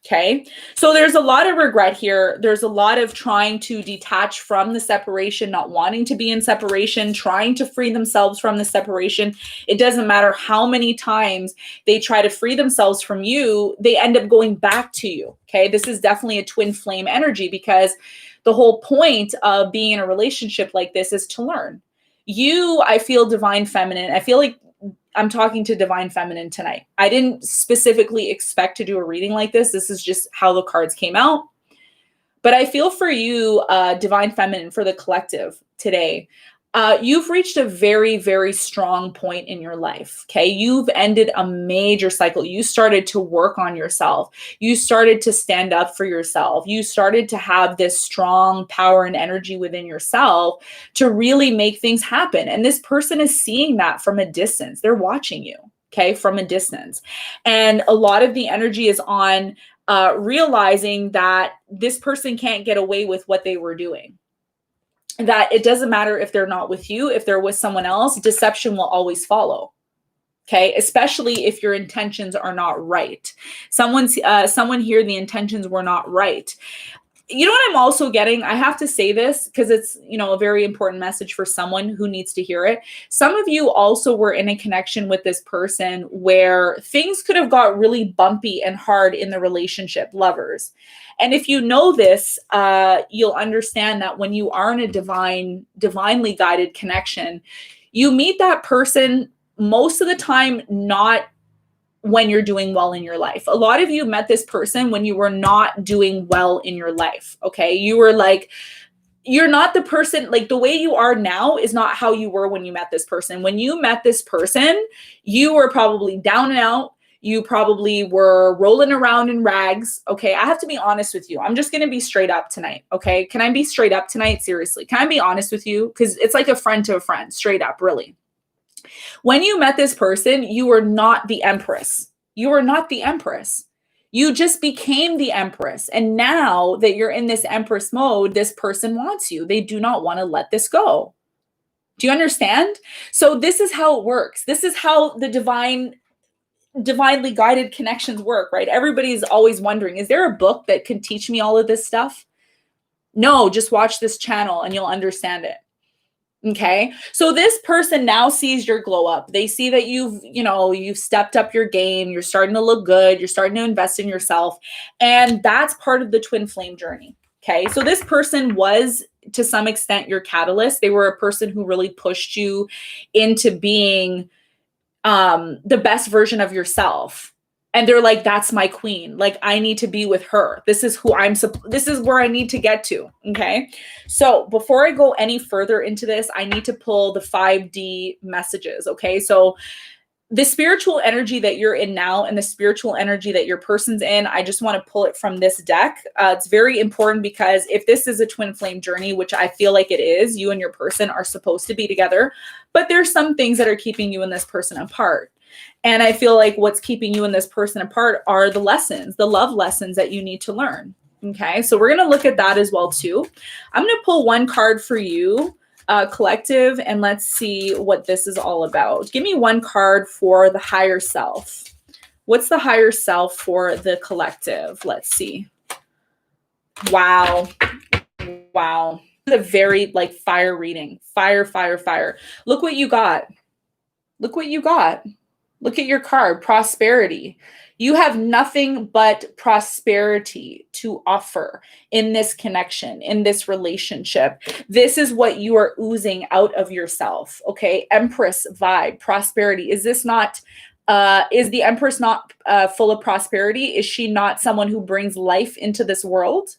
Okay, so there's a lot of regret here. There's a lot of trying to detach from the separation, not wanting to be in separation, trying to free themselves from the separation. It doesn't matter how many times they try to free themselves from you, they end up going back to you. Okay, this is definitely a twin flame energy, because the whole point of being in a relationship like this is to learn. You, I feel divine feminine. I feel like I'm talking to divine feminine tonight. I didn't specifically expect to do a reading like this. This is just how the cards came out. But I feel for you, divine feminine, for the collective today. You've reached a very, very strong point in your life. Okay. You've ended a major cycle. You started to work on yourself. You started to stand up for yourself. You started to have this strong power and energy within yourself to really make things happen. And this person is seeing that from a distance. They're watching you, okay, from a distance. And a lot of the energy is on realizing that this person can't get away with what they were doing. That it doesn't matter if they're not with you, if they're with someone else, deception will always follow. Okay, especially if your intentions are not right. Someone here, the intentions were not right. you know what I'm also getting? I have to say this because it's, you know, a very important message for someone who needs to hear it. Some of you also were in a connection with this person where things could have got really bumpy and hard in the relationship, lovers. And if you know this, you'll understand that when you are in a divinely guided connection, you meet that person most of the time not when you're doing well in your life. A lot of you met this person when you were not doing well in your life. Okay. You were like, you're not the person, like the way you are now is not how you were when you met this person. When you met this person, you were probably down and out. You probably were rolling around in rags. Okay. I have to be honest with you. I'm just going to be straight up tonight. Okay. Can I be straight up tonight? Seriously. Can I be honest with you? Because it's like a friend to a friend, straight up, really. When you met this person, you were not the Empress. You were not the Empress. You just became the Empress. And now that you're in this Empress mode, this person wants you. They do not want to let this go. Do you understand? So this is how it works. This is how the divinely guided connections work, right? Everybody's always wondering, is there a book that can teach me all of this stuff? No, just watch this channel and you'll understand it. Okay. So this person now sees your glow up. They see that you've stepped up your game. You're starting to look good. You're starting to invest in yourself. And that's part of the twin flame journey. Okay. So this person was to some extent your catalyst. They were a person who really pushed you into being the best version of yourself. And they're like, that's my queen. Like, I need to be with her. This is who this is where I need to get to. Okay. So before I go any further into this, I need to pull the 5D messages. Okay. So the spiritual energy that you're in now and the spiritual energy that your person's in, I just want to pull it from this deck. It's very important because if this is a twin flame journey, which I feel like it is, you and your person are supposed to be together, but there's some things that are keeping you and this person apart. And I feel like what's keeping you and this person apart are the lessons, the love lessons that you need to learn. Okay, so we're going to look at that as well too. I'm going to pull one card for you, collective, and let's see what this is all about. Give me one card for the higher self. What's the higher self for the collective? Let's see. Wow. Wow. A very like fire reading. Fire, fire, fire. Look what you got. Look what you got. Look at your card, prosperity. You have nothing but prosperity to offer in this connection, in this relationship. This is what you are oozing out of yourself. Okay. Empress vibe, prosperity. Is this not, is the Empress not full of prosperity? Is she not someone who brings life into this world?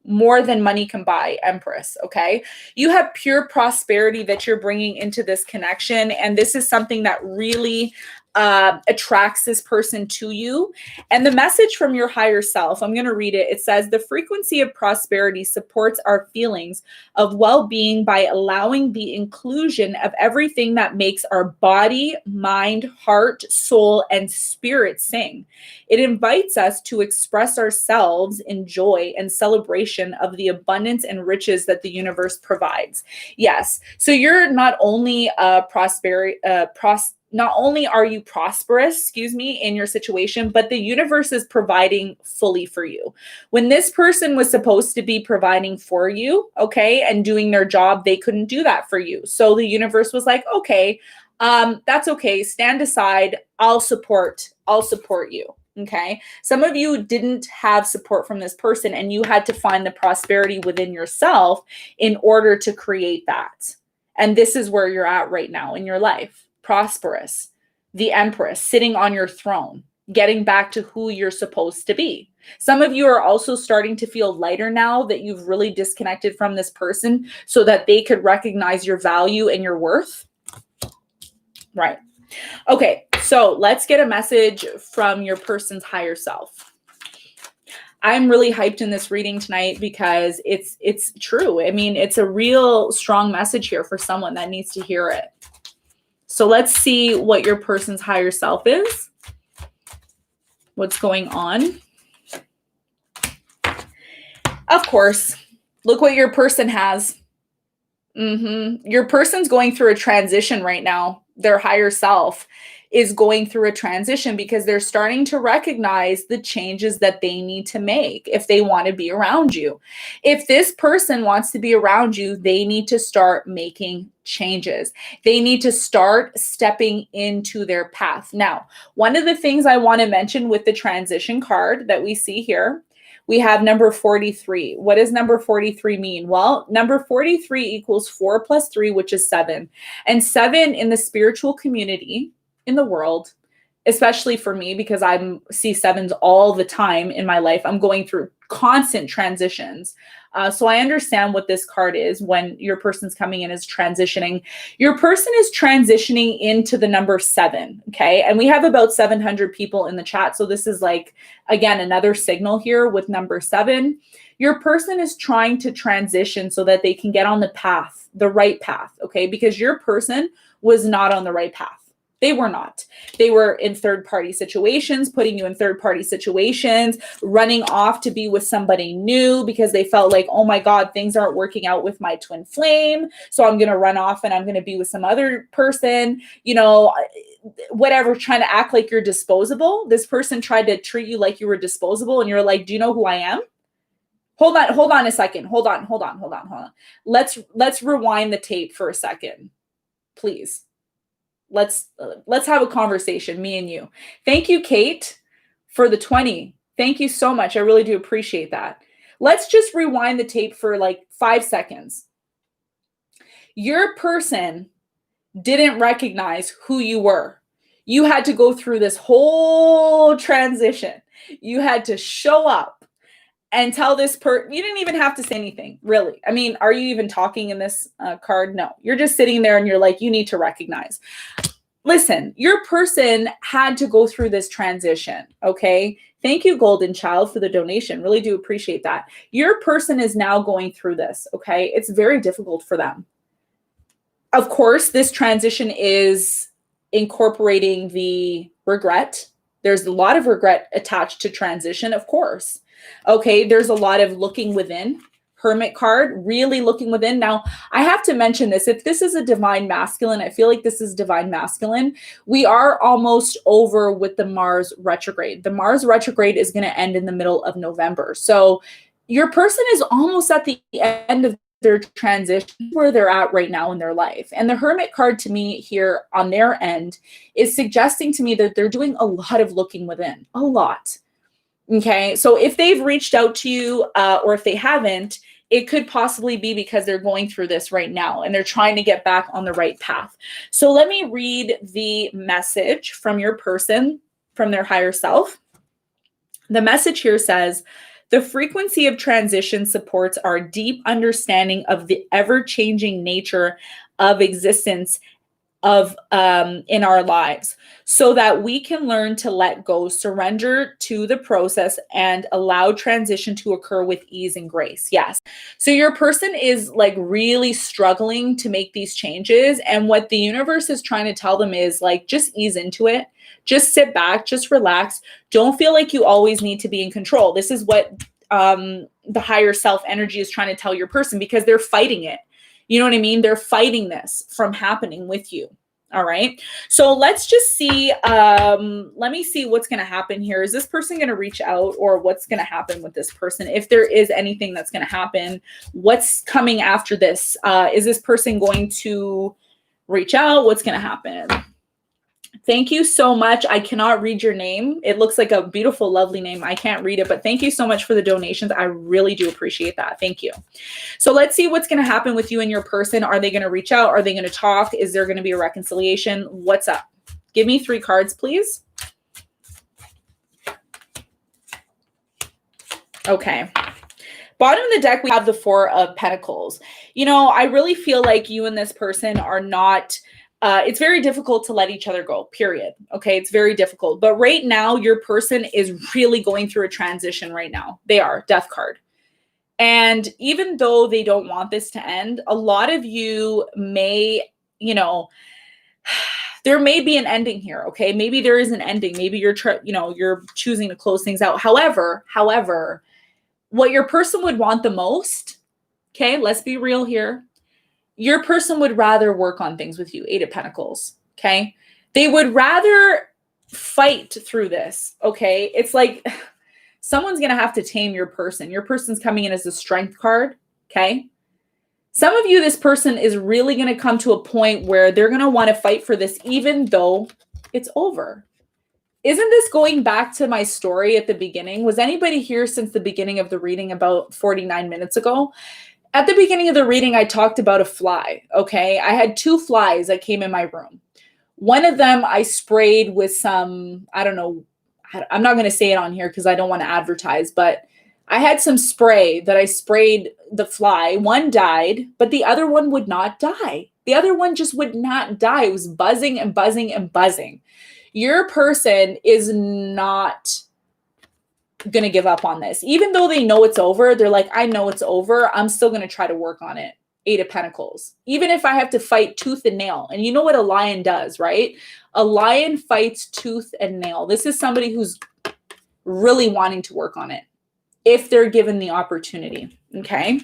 More than money can buy, Empress, okay? You have pure prosperity that you're bringing into this connection, and this is something that really attracts this person to you. And the message from your higher self, I'm going to read it. It says, the frequency of prosperity supports our feelings of well-being by allowing the inclusion of everything that makes our body, mind, heart, soul, and spirit sing. It invites us to express ourselves in joy and celebration of the abundance and riches that the universe provides. Yes. So you're not only not only are you prosperous, in your situation, but the universe is providing fully for you. When this person was supposed to be providing for you, okay, and doing their job, they couldn't do that for you. So the universe was like, okay, that's okay. Stand aside. I'll support you. Okay. Some of you didn't have support from this person and you had to find the prosperity within yourself in order to create that. And this is where you're at right now in your life. Prosperous, the Empress, sitting on your throne, getting back to who you're supposed to be. Some of you are also starting to feel lighter now that you've really disconnected from this person so that they could recognize your value and your worth. Right. Okay, so let's get a message from your person's higher self. I'm really hyped in this reading tonight because it's true. I mean, it's a real strong message here for someone that needs to hear it. So let's see what your person's higher self is. What's going on? Of course, look what your person has. Your person's going through a transition right now. Their higher self is going through a transition because they're starting to recognize the changes that they need to make if they want to be around you. If this person wants to be around you, they need to start making changes. They need to start stepping into their path. Now, one of the things I want to mention with the transition card that we see here, we have number 43. What does number 43 mean? Well, number 43 equals 4 plus 3, which is 7. And 7 in the spiritual community in the world, especially for me, because I see 7s all the time in my life. I'm going through constant transitions. So I understand what this card is when your person's coming in as transitioning. Your person is transitioning into the number 7, okay? And we have about 700 people in the chat. So this is like, again, another signal here with number 7. Your person is trying to transition so that they can get on the path, the right path, okay? Because your person was not on the right path. They were not. They were in third-party situations, putting you in third-party situations, running off to be with somebody new because they felt like, oh my God, things aren't working out with my twin flame. So I'm going to run off and I'm going to be with some other person, you know, whatever, trying to act like you're disposable. This person tried to treat you like you were disposable and you're like, do you know who I am? Hold on a second. Hold on. Let's rewind the tape for a second, please. Let's have a conversation, me and you. Thank you, Kate, for the 20. Thank you so much. I really do appreciate that. Let's just rewind the tape for like 5 seconds. Your person didn't recognize who you were. You had to go through this whole transition. You had to show up and tell this you didn't even have to say anything, really. I mean, are you even talking in this card? No, you're just sitting there and you're like, you need to recognize. Listen, your person had to go through this transition, okay? Thank you, Golden Child, for the donation. Really do appreciate that. Your person is now going through this, okay? It's very difficult for them. Of course, this transition is incorporating the regret. There's a lot of regret attached to transition, of course. Okay, there's a lot of looking within. Hermit card, really looking within. Now, I have to mention this. If this is a divine masculine, I feel like this is divine masculine. We are almost over with the Mars retrograde. The Mars retrograde is going to end in the middle of November. So your person is almost at the end of their transition where they're at right now in their life. And the Hermit card to me here on their end is suggesting to me that they're doing a lot of looking within, a lot. Okay, so if they've reached out to you or if they haven't, it could possibly be because they're going through this right now and they're trying to get back on the right path. So let me read the message from your person, from their higher self. The message here says, the frequency of transition supports our deep understanding of the ever-changing nature of existence of in our lives, so that we can learn to let go, surrender to the process, and allow transition to occur with ease and grace. Yes. So your person is like really struggling to make these changes. And what the universe is trying to tell them is like, just ease into it. Just sit back, just relax. Don't feel like you always need to be in control. This is what the higher self energy is trying to tell your person, because they're fighting it. You know what I mean? They're fighting this from happening with you. All right. So let's just see. Let me see what's going to happen here. Is this person going to reach out, or what's going to happen with this person? If there is anything that's going to happen, what's coming after this? Is this person going to reach out? What's going to happen? Thank you so much. I cannot read your name. It looks like a beautiful, lovely name. I can't read it, but thank you so much for the donations. I really do appreciate that. Thank you. So let's see what's going to happen with you and your person. Are they going to reach out? Are they going to talk? Is there going to be a reconciliation? What's up? Give me 3 cards, please. Okay. Bottom of the deck, we have the 4 of Pentacles. You know, I really feel like you and this person are not... it's very difficult to let each other go, period. Okay, it's very difficult. But right now, your person is really going through a transition right now. They are, Death card. And even though they don't want this to end, a lot of you may, you know, there may be an ending here, okay? Maybe there is an ending. Maybe you're choosing to close things out. However, what your person would want the most, okay, let's be real here. Your person would rather work on things with you, 8 of Pentacles, okay? They would rather fight through this, okay? It's like someone's going to have to tame your person. Your person's coming in as a strength card, okay? Some of you, this person is really going to come to a point where they're going to want to fight for this even though it's over. Isn't this going back to my story at the beginning? Was anybody here since the beginning of the reading about 49 minutes ago? At the beginning of the reading, I talked about a fly, okay? I had 2 flies that came in my room. One of them I sprayed with some, I don't know, I'm not going to say it on here because I don't want to advertise, but I had some spray that I sprayed the fly. One died, but the other one would not die. The other one just would not die. It was buzzing and buzzing and buzzing. Your person is not going to give up on this. Even though they know it's over, they're like, I know it's over. I'm still going to try to work on it. 8 of Pentacles. Even if I have to fight tooth and nail. And you know what a lion does, right? A lion fights tooth and nail. This is somebody who's really wanting to work on it if they're given the opportunity. Okay.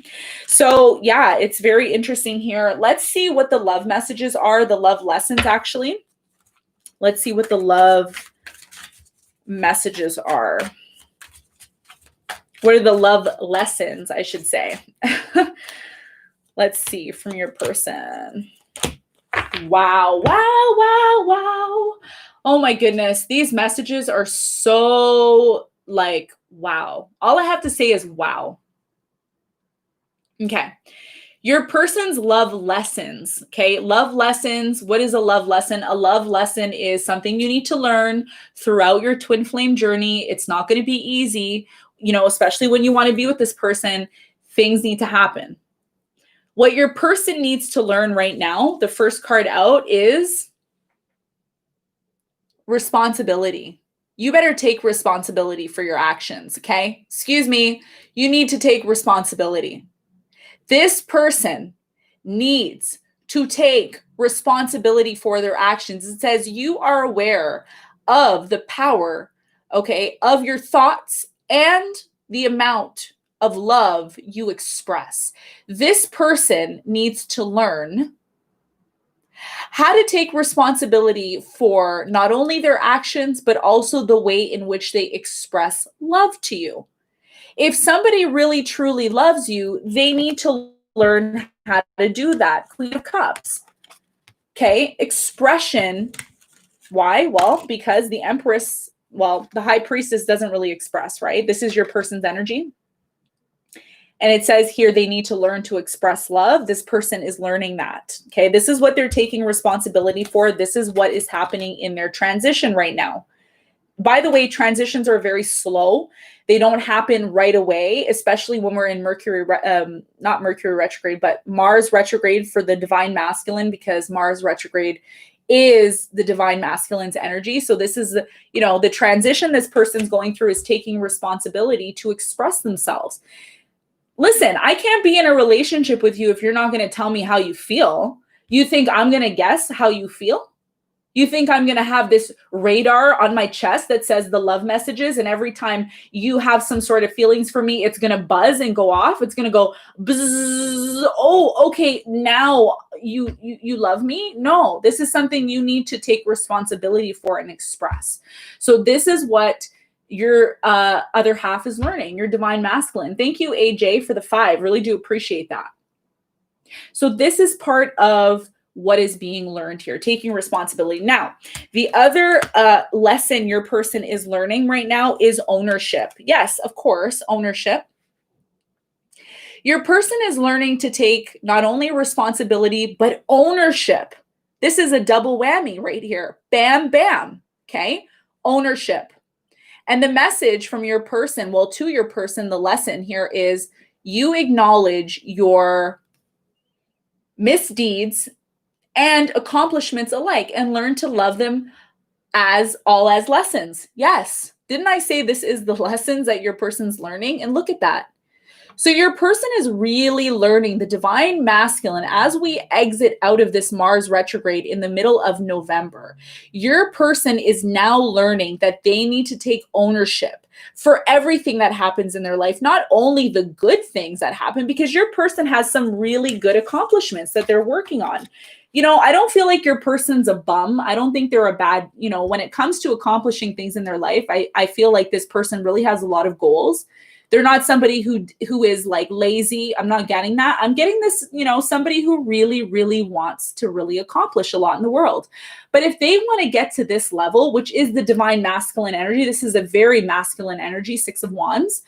So yeah, it's very interesting here. Let's see what the love messages are, the love lessons actually. Let's see what the love messages are. What are the love lessons, I should say. Let's see from your person. Wow, wow, wow, wow. Oh my goodness. These messages are so like, wow. All I have to say is wow. Okay. Your person's love lessons. Okay. Love lessons. What is a love lesson? A love lesson is something you need to learn throughout your twin flame journey. It's not going to be easy, you know, especially when you want to be with this person. Things need to happen. What your person needs to learn right now, the first card out is responsibility. You better take responsibility for your actions, okay? Excuse me. You need to take responsibility. This person needs to take responsibility for their actions. It says you are aware of the power, okay, of your thoughts and the amount of love you express. This person needs to learn how to take responsibility for not only their actions, but also the way in which they express love to you. If somebody really truly loves you, they need to learn how to do that. Queen of Cups. Okay, expression. Why? Well, because the Empress, well, the High Priestess doesn't really express, right? This is your person's energy. And it says here they need to learn to express love. This person is learning that. Okay, this is what they're taking responsibility for. This is what is happening in their transition right now. By the way, transitions are very slow. They don't happen right away, especially when we're in Mercury, not Mercury retrograde, but Mars retrograde for the divine masculine, because Mars retrograde is the divine masculine's energy. So this is, you know, the transition this person's going through is taking responsibility to express themselves. Listen, I can't be in a relationship with you if you're not going to tell me how you feel. You think I'm going to guess how you feel? You think I'm going to have this radar on my chest that says the love messages, and every time you have some sort of feelings for me, it's going to buzz and go off. It's going to go, buzz. Oh, okay, now you love me? No, this is something you need to take responsibility for and express. So this is what your other half is learning, your divine masculine. Thank you, AJ, for the 5. Really do appreciate that. So this is part of what is being learned here, taking responsibility. Now, the other lesson your person is learning right now is ownership. Yes, of course, ownership. Your person is learning to take not only responsibility, but ownership. This is a double whammy right here. Bam, bam. Okay, ownership. And the message from your person, well, to your person, the lesson here is you acknowledge your misdeeds and accomplishments alike and learn to love them as lessons. Yes. Didn't I say this is the lessons that your person's learning? And look at that. So your person is really learning the divine masculine as we exit out of this Mars retrograde in the middle of November. Your person is now learning that they need to take ownership for everything that happens in their life, not only the good things that happen, because your person has some really good accomplishments that they're working on. I don't feel like your person's a bum. I don't think they're a bad, when it comes to accomplishing things in their life, I feel like this person really has a lot of goals. They're not somebody who is like lazy. I'm not getting that. I'm getting this, somebody who really, really wants to really accomplish a lot in the world. But if they want to get to this level, which is the divine masculine energy, this is a very masculine energy, Six of Wands.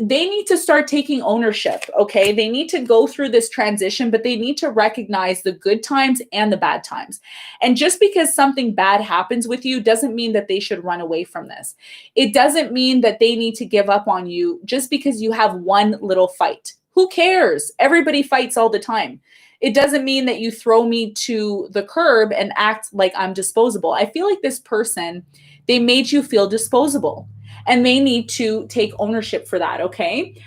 They need to start taking ownership, okay? They need to go through this transition, but they need to recognize the good times and the bad times. And just because something bad happens with you doesn't mean that they should run away from this. It doesn't mean that they need to give up on you just because you have one little fight. Who cares? Everybody fights all the time. It doesn't mean that you throw me to the curb and act like I'm disposable. I feel like this person, they made you feel disposable. And they need to take ownership for that, okay?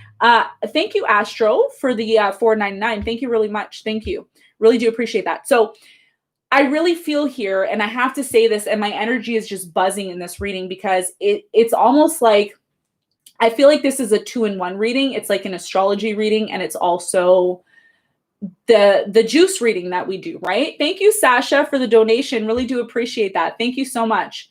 Thank you, Astro, for the $4.99. Thank you really much. Thank you. Really do appreciate that. So I really feel here, and I have to say this, and my energy is just buzzing in this reading because it's almost like, I feel like this is a 2-in-1 reading. It's like an astrology reading, and it's also the juice reading that we do, right? Thank you, Sasha, for the donation. Really do appreciate that. Thank you so much.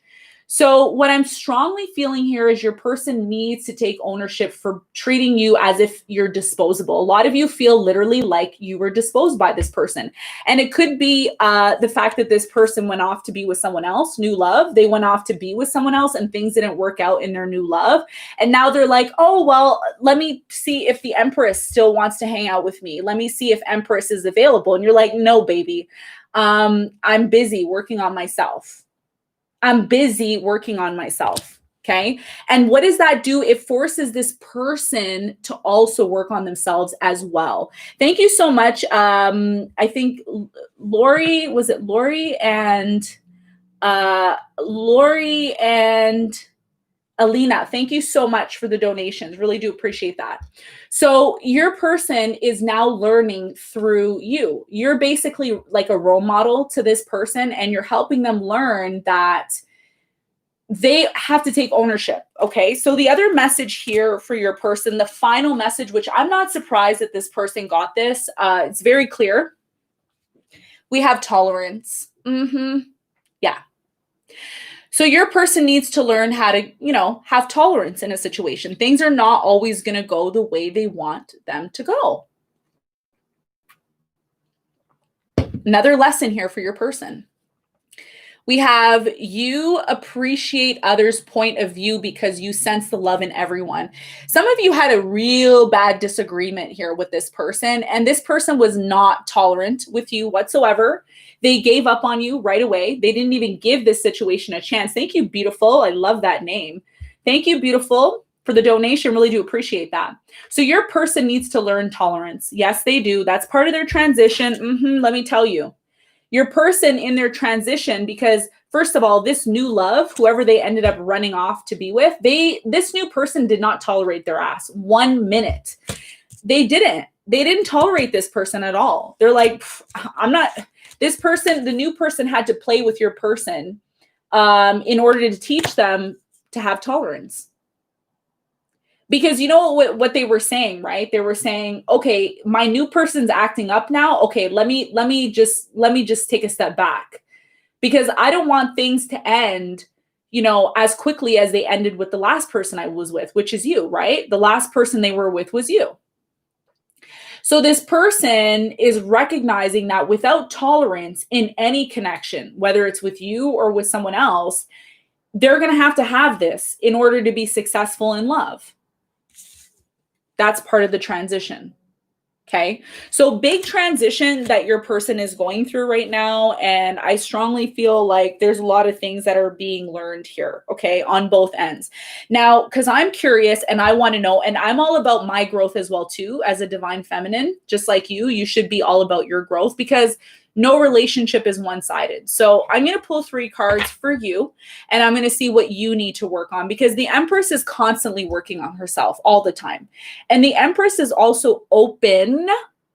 So what I'm strongly feeling here is your person needs to take ownership for treating you as if you're disposable. A lot of you feel literally like you were disposed by this person. And it could be the fact that this person went off to be with someone else, new love. They went off to be with someone else and things didn't work out in their new love. And now they're like, oh, well, let me see if the Empress still wants to hang out with me. Let me see if Empress is available. And you're like, no, baby, I'm busy working on myself. I'm busy working on myself, okay? And what does that do? It forces this person to also work on themselves as well. Thank you so much. I think Lori, was it Lori and Alina, thank you so much for the donations. Really do appreciate that. So your person is now learning through you. You're basically like a role model to this person, and you're helping them learn that they have to take ownership, okay? So the other message here for your person, the final message, which I'm not surprised that this person got this, it's very clear. We have tolerance. Yeah. So your person needs to learn how to, have tolerance in a situation. Things are not always going to go the way they want them to go. Another lesson here for your person. We have you appreciate others' point of view because you sense the love in everyone. Some of you had a real bad disagreement here with this person, and this person was not tolerant with you whatsoever. They gave up on you right away. They didn't even give this situation a chance. Thank you, beautiful. I love that name. Thank you, beautiful, for the donation. Really do appreciate that. So your person needs to learn tolerance. Yes, they do. That's part of their transition. Let me tell you. Your person in their transition, because first of all, this new love, whoever they ended up running off to be with, this new person did not tolerate their ass 1 minute. They didn't tolerate this person at all. They're like, this person, the new person had to play with your person in order to teach them to have tolerance. Because you know what they were saying, right? They were saying, okay, my new person's acting up now. Okay, let me just take a step back, because I don't want things to end, as quickly as they ended with the last person I was with, which is you, right? The last person they were with was you. So this person is recognizing that without tolerance in any connection, whether it's with you or with someone else, they're going to have this in order to be successful in love. That's part of the transition. Okay. So big transition that your person is going through right now. And I strongly feel like there's a lot of things that are being learned here. Okay. On both ends. Now, because I'm curious and I want to know, and I'm all about my growth as well too, as a divine feminine, just like you should be all about your growth, because no relationship is one-sided. So I'm going to pull 3 cards for you, and I'm going to see what you need to work on, because the Empress is constantly working on herself all the time. And the Empress is also open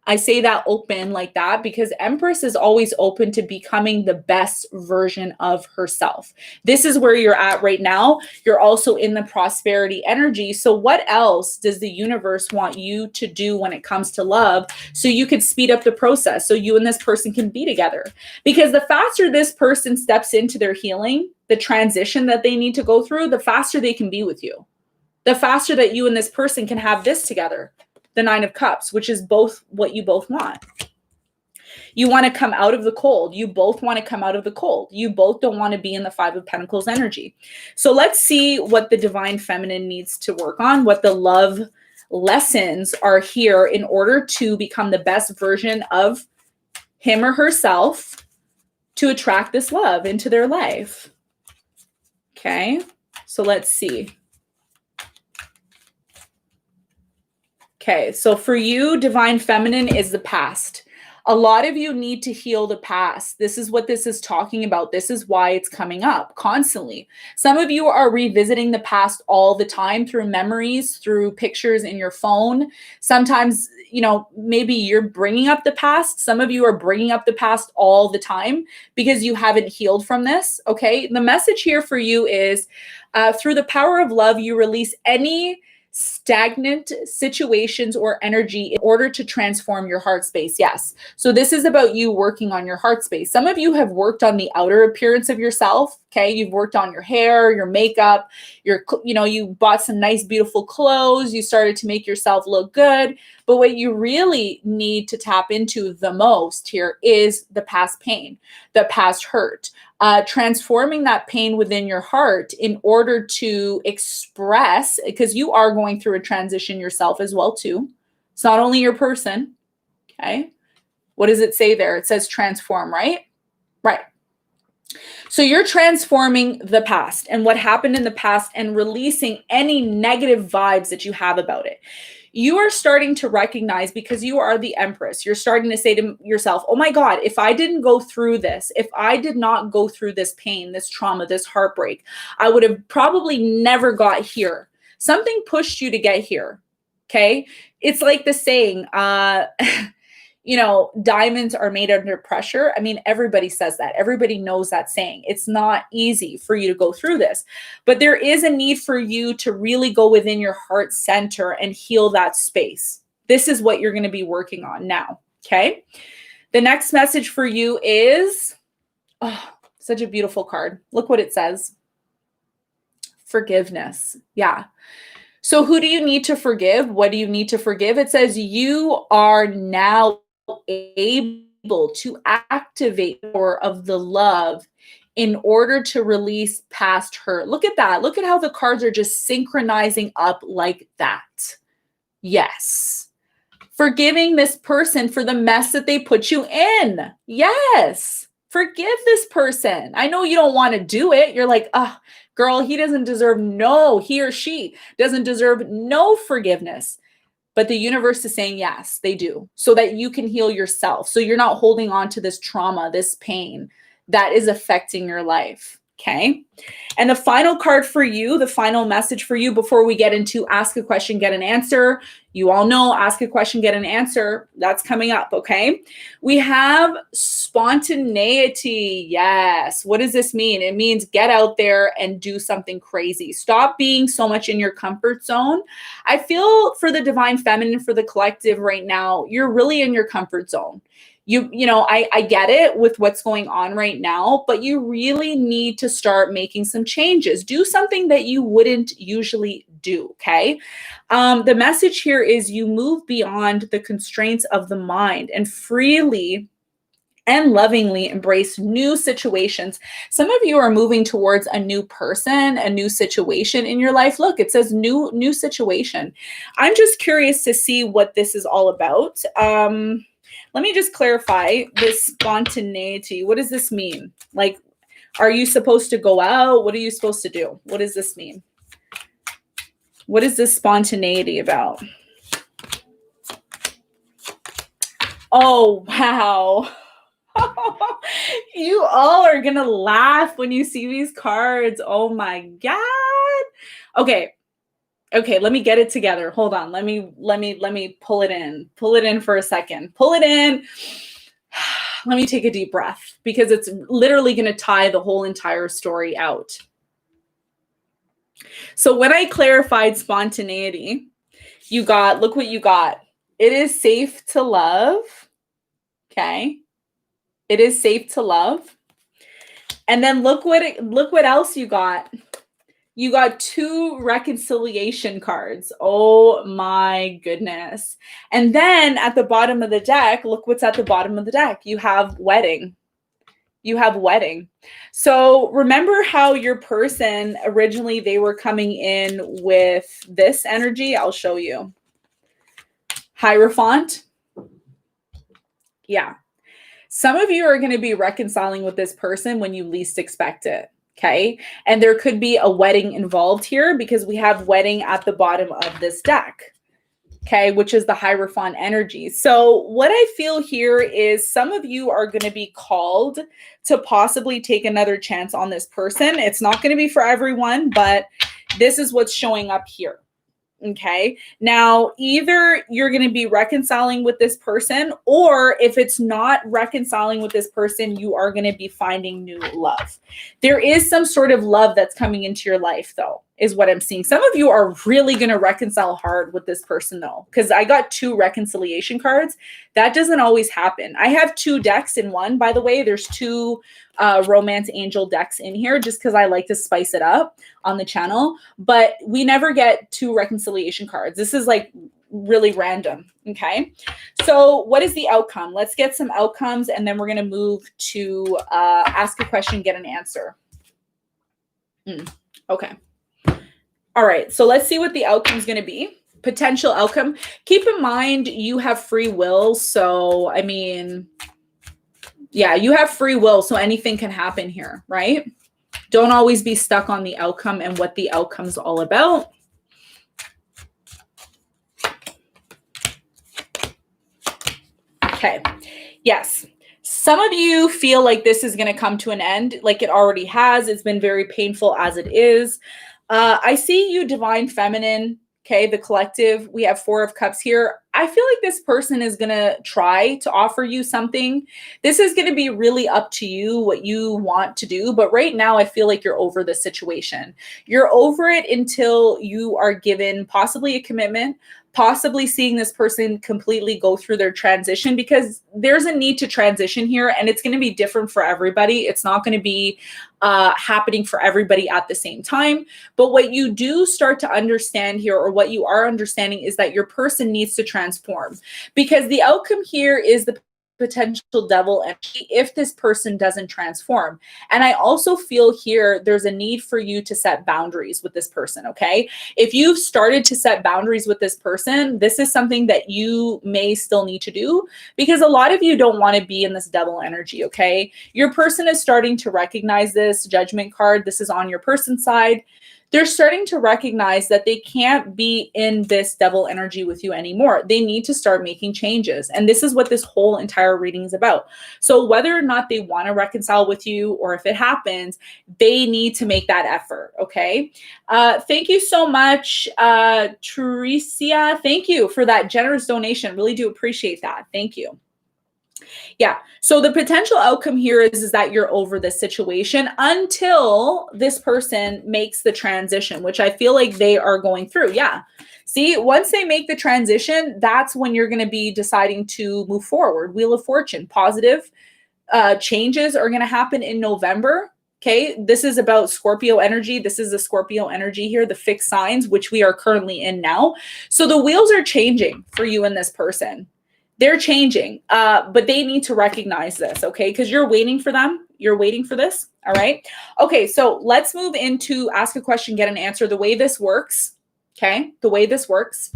I say that open like that because Empress is always open to becoming the best version of herself. This is where you're at right now. You're also in the prosperity energy. So what else does the universe want you to do when it comes to love so you could speed up the process so you and this person can be together? Because the faster this person steps into their healing, the transition that they need to go through, the faster they can be with you. The faster that you and this person can have this together. The Nine of Cups, which is both what you both want. You want to come out of the cold. You both want to come out of the cold. You both don't want to be in the Five of Pentacles energy. So let's see what the Divine Feminine needs to work on, what the love lessons are here in order to become the best version of him or herself to attract this love into their life. Okay, so let's see. Okay, so for you, Divine Feminine is the past. A lot of you need to heal the past. This is what this is talking about. This is why it's coming up constantly. Some of you are revisiting the past all the time through memories, through pictures in your phone. Sometimes, you know, maybe you're bringing up the past. Some of you are bringing up the past all the time because you haven't healed from this, okay? The message here for you is through the power of love, you release any stagnant situations or energy in order to transform your heart space. Yes. So this is about you working on your heart space. Some of you have worked on the outer appearance of yourself. Okay. You've worked on your hair, your makeup, you bought some nice, beautiful clothes. You started to make yourself look good. But what you really need to tap into the most here is the past pain, the past hurt. Transforming that pain within your heart in order to express, because you are going through a transition yourself as well too. It's not only your person, okay? What does it say there? It says transform, right? Right. So you're transforming the past and what happened in the past and releasing any negative vibes that you have about it. You are starting to recognize, because you are the Empress, you're starting to say to yourself, oh my God, if I didn't go through this, if I did not go through this pain, this trauma, this heartbreak, I would have probably never got here. Something pushed you to get here. Okay. It's like the saying, diamonds are made under pressure. I mean, everybody says that. Everybody knows that saying. It's not easy for you to go through this, but there is a need for you to really go within your heart center and heal that space. This is what you're going to be working on now. Okay. The next message for you is, such a beautiful card. Look what it says. Forgiveness. Yeah. So who do you need to forgive? What do you need to forgive? It says you are now able to activate the power of the love in order to release past hurt. Look at that. Look at how the cards are just synchronizing up like that. Yes. Forgiving this person for the mess that they put you in. Yes. Forgive this person. I know you don't want to do it. You're like, girl, he or she doesn't deserve no forgiveness. But the universe is saying, yes, they do, so that you can heal yourself. So you're not holding on to this trauma, this pain that is affecting your life. Okay. And the final card for you, the final message for you before we get into ask a question, get an answer. You all know ask a question, get an answer. That's coming up. Okay. We have spontaneity. Yes. What does this mean? It means get out there and do something crazy. Stop being so much in your comfort zone. I feel for the Divine Feminine, for the collective right now, you're really in your comfort zone. I get it with what's going on right now, but you really need to start making some changes. Do something that you wouldn't usually do, okay? The message here is you move beyond the constraints of the mind and freely and lovingly embrace new situations. Some of you are moving towards a new person, a new situation in your life. Look, it says new situation. I'm just curious to see what this is all about. Let me just clarify this spontaneity. What does this mean? Like, are you supposed to go out? What are you supposed to do? What does this mean? What is this spontaneity about? Oh, wow. You all are going to laugh when you see these cards. Oh my God. Okay. Okay, let me get it together. Hold on. Let me pull it in. Pull it in for a second. Pull it in. Let me take a deep breath because it's literally going to tie the whole entire story out. So when I clarified spontaneity, look what you got. It is safe to love. Okay. It is safe to love. And then look what else you got. You got 2 reconciliation cards. Oh my goodness. And then at the bottom of the deck, look what's at the bottom of the deck. You have wedding. You have wedding. So remember how your person originally, they were coming in with this energy? I'll show you. Hierophant. Yeah. Some of you are going to be reconciling with this person when you least expect it. Okay. And there could be a wedding involved here because we have wedding at the bottom of this deck. Okay. Which is the Hierophant energy. So what I feel here is some of you are going to be called to possibly take another chance on this person. It's not going to be for everyone, but this is what's showing up here. Okay. Now, either you're going to be reconciling with this person, or if it's not reconciling with this person, you are going to be finding new love. There is some sort of love that's coming into your life, though, is what I'm seeing. Some of you are really going to reconcile hard with this person, though, because I got 2 reconciliation cards. That doesn't always happen. I have 2 decks in one, by the way. There's 2 romance angel decks in here just because I like to spice it up on the channel, but we never get 2 reconciliation cards. This is like really random. Okay. So what is the outcome? Let's get some outcomes and then we're going to move to ask a question, get an answer. Okay. All right. So let's see what the outcome is going to be. Potential outcome. Keep in mind you have free will. So, I mean, yeah, you have free will, so anything can happen here, right? Don't always be stuck on the outcome and what the outcome's all about. Okay, yes. Some of you feel like this is going to come to an end, like it already has. It's been very painful as it is. I see you, Divine Feminine. Okay, the collective, we have 4 of Cups here. I feel like this person is going to try to offer you something. This is going to be really up to you, what you want to do. But right now, I feel like you're over the situation. You're over it until you are given possibly a commitment, possibly seeing this person completely go through their transition, because there's a need to transition here and it's going to be different for everybody. It's not going to be happening for everybody at the same time. But what you do start to understand here, or what you are understanding, is that your person needs to transform, because the outcome here is the potential devil energy if this person doesn't transform. And I also feel here there's a need for you to set boundaries with this person, okay? If you've started to set boundaries with this person, this is something that you may still need to do, because a lot of you don't want to be in this devil energy, okay? Your person is starting to recognize this. Judgment card, this is on your person's side. They're starting to recognize that they can't be in this devil energy with you anymore. They need to start making changes. And this is what this whole entire reading is about. So whether or not they want to reconcile with you, or if it happens, they need to make that effort. Okay. Thank you so much, Tricia. Thank you for that generous donation. Really do appreciate that. Thank you. Yeah. So the potential outcome here is that you're over this situation until this person makes the transition, which I feel like they are going through. Yeah. See, once they make the transition, that's when you're going to be deciding to move forward. Wheel of Fortune, positive changes are going to happen in November. Okay. This is about Scorpio energy. This is the Scorpio energy here, the fixed signs, which we are currently in now. So the wheels are changing for you and this person. They're changing, but they need to recognize this, okay? Because you're waiting for them. You're waiting for this, all right? Okay, so let's move into ask a question, get an answer. The way this works, okay? The way this works.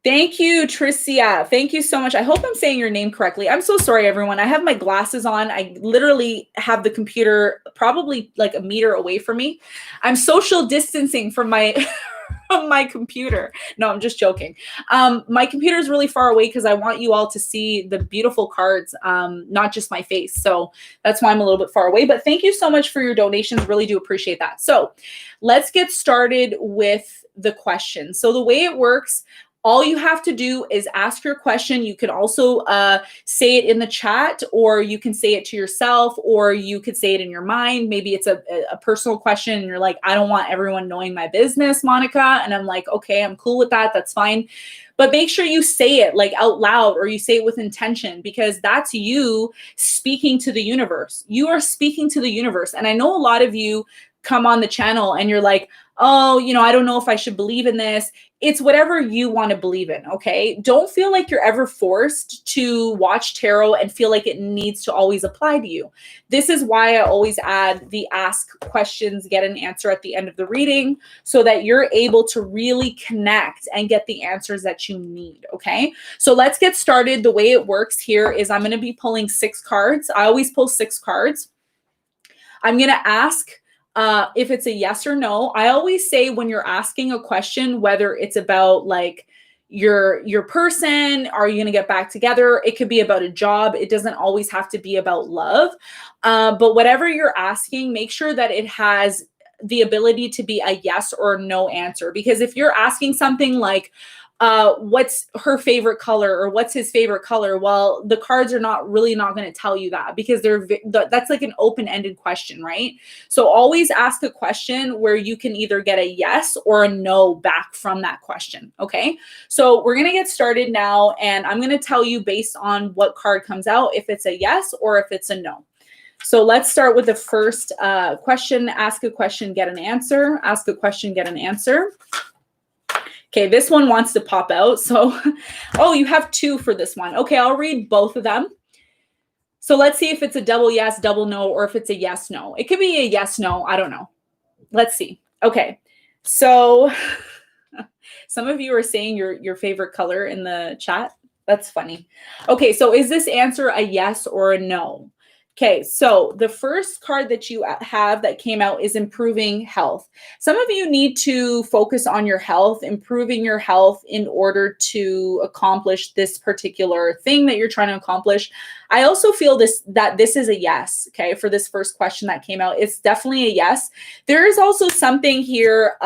Thank you, Tricia. Thank you so much. I hope I'm saying your name correctly. I'm so sorry, everyone. I have my glasses on. I literally have the computer probably like a meter away from me. I'm social distancing from my from my computer. No, I'm just joking. My computer is really far away because I want you all to see the beautiful cards, not just my face. So that's why I'm a little bit far away. But thank you so much for your donations. Really do appreciate that. So let's get started with the question. So the way it works, all you have to do is ask your question. You can also say it in the chat, or you can say it to yourself, or you could say it in your mind. Maybe it's a personal question and you're like, I don't want everyone knowing my business, Monica. And I'm like, okay, I'm cool with that. That's fine. But make sure you say it like out loud, or you say it with intention, because that's you speaking to the universe. You are speaking to the universe. And I know a lot of you come on the channel and you're like, oh, I don't know if I should believe in this. It's whatever you want to believe in, okay? Don't feel like you're ever forced to watch tarot and feel like it needs to always apply to you. This is why I always add the ask questions, get an answer at the end of the reading, so that you're able to really connect and get the answers that you need, okay? So let's get started. The way it works here is I'm going to be pulling 6 cards. I always pull 6 cards. I'm going to ask if it's a yes or no. I always say when you're asking a question, whether it's about like your person, are you going to get back together? It could be about a job. It doesn't always have to be about love. But whatever you're asking, make sure that it has the ability to be a yes or no answer. Because if you're asking something like, what's her favorite color, or what's his favorite color? Well, the cards are not going to tell you that, because that's like an open-ended question, right? So always ask a question where you can either get a yes or a no back from that question. Okay. So we're going to get started now, and I'm going to tell you based on what card comes out, if it's a yes or if it's a no. So let's start with the first question. Ask a question, get an answer. Ask a question, get an answer. Okay, this one wants to pop out. So, oh, you have 2 for this one. Okay, I'll read both of them. So let's see if it's a double yes, double no, or if it's a yes, no. It could be a yes, no. I don't know. Let's see. Okay, so some of you are saying your favorite color in the chat. That's funny. Okay, so is this answer a yes or a no? Okay, so the first card that you have that came out is improving health. Some of you need to focus on your health, improving your health in order to accomplish this particular thing that you're trying to accomplish. I also feel that this is a yes, okay, for this first question that came out. It's definitely a yes. There is also something here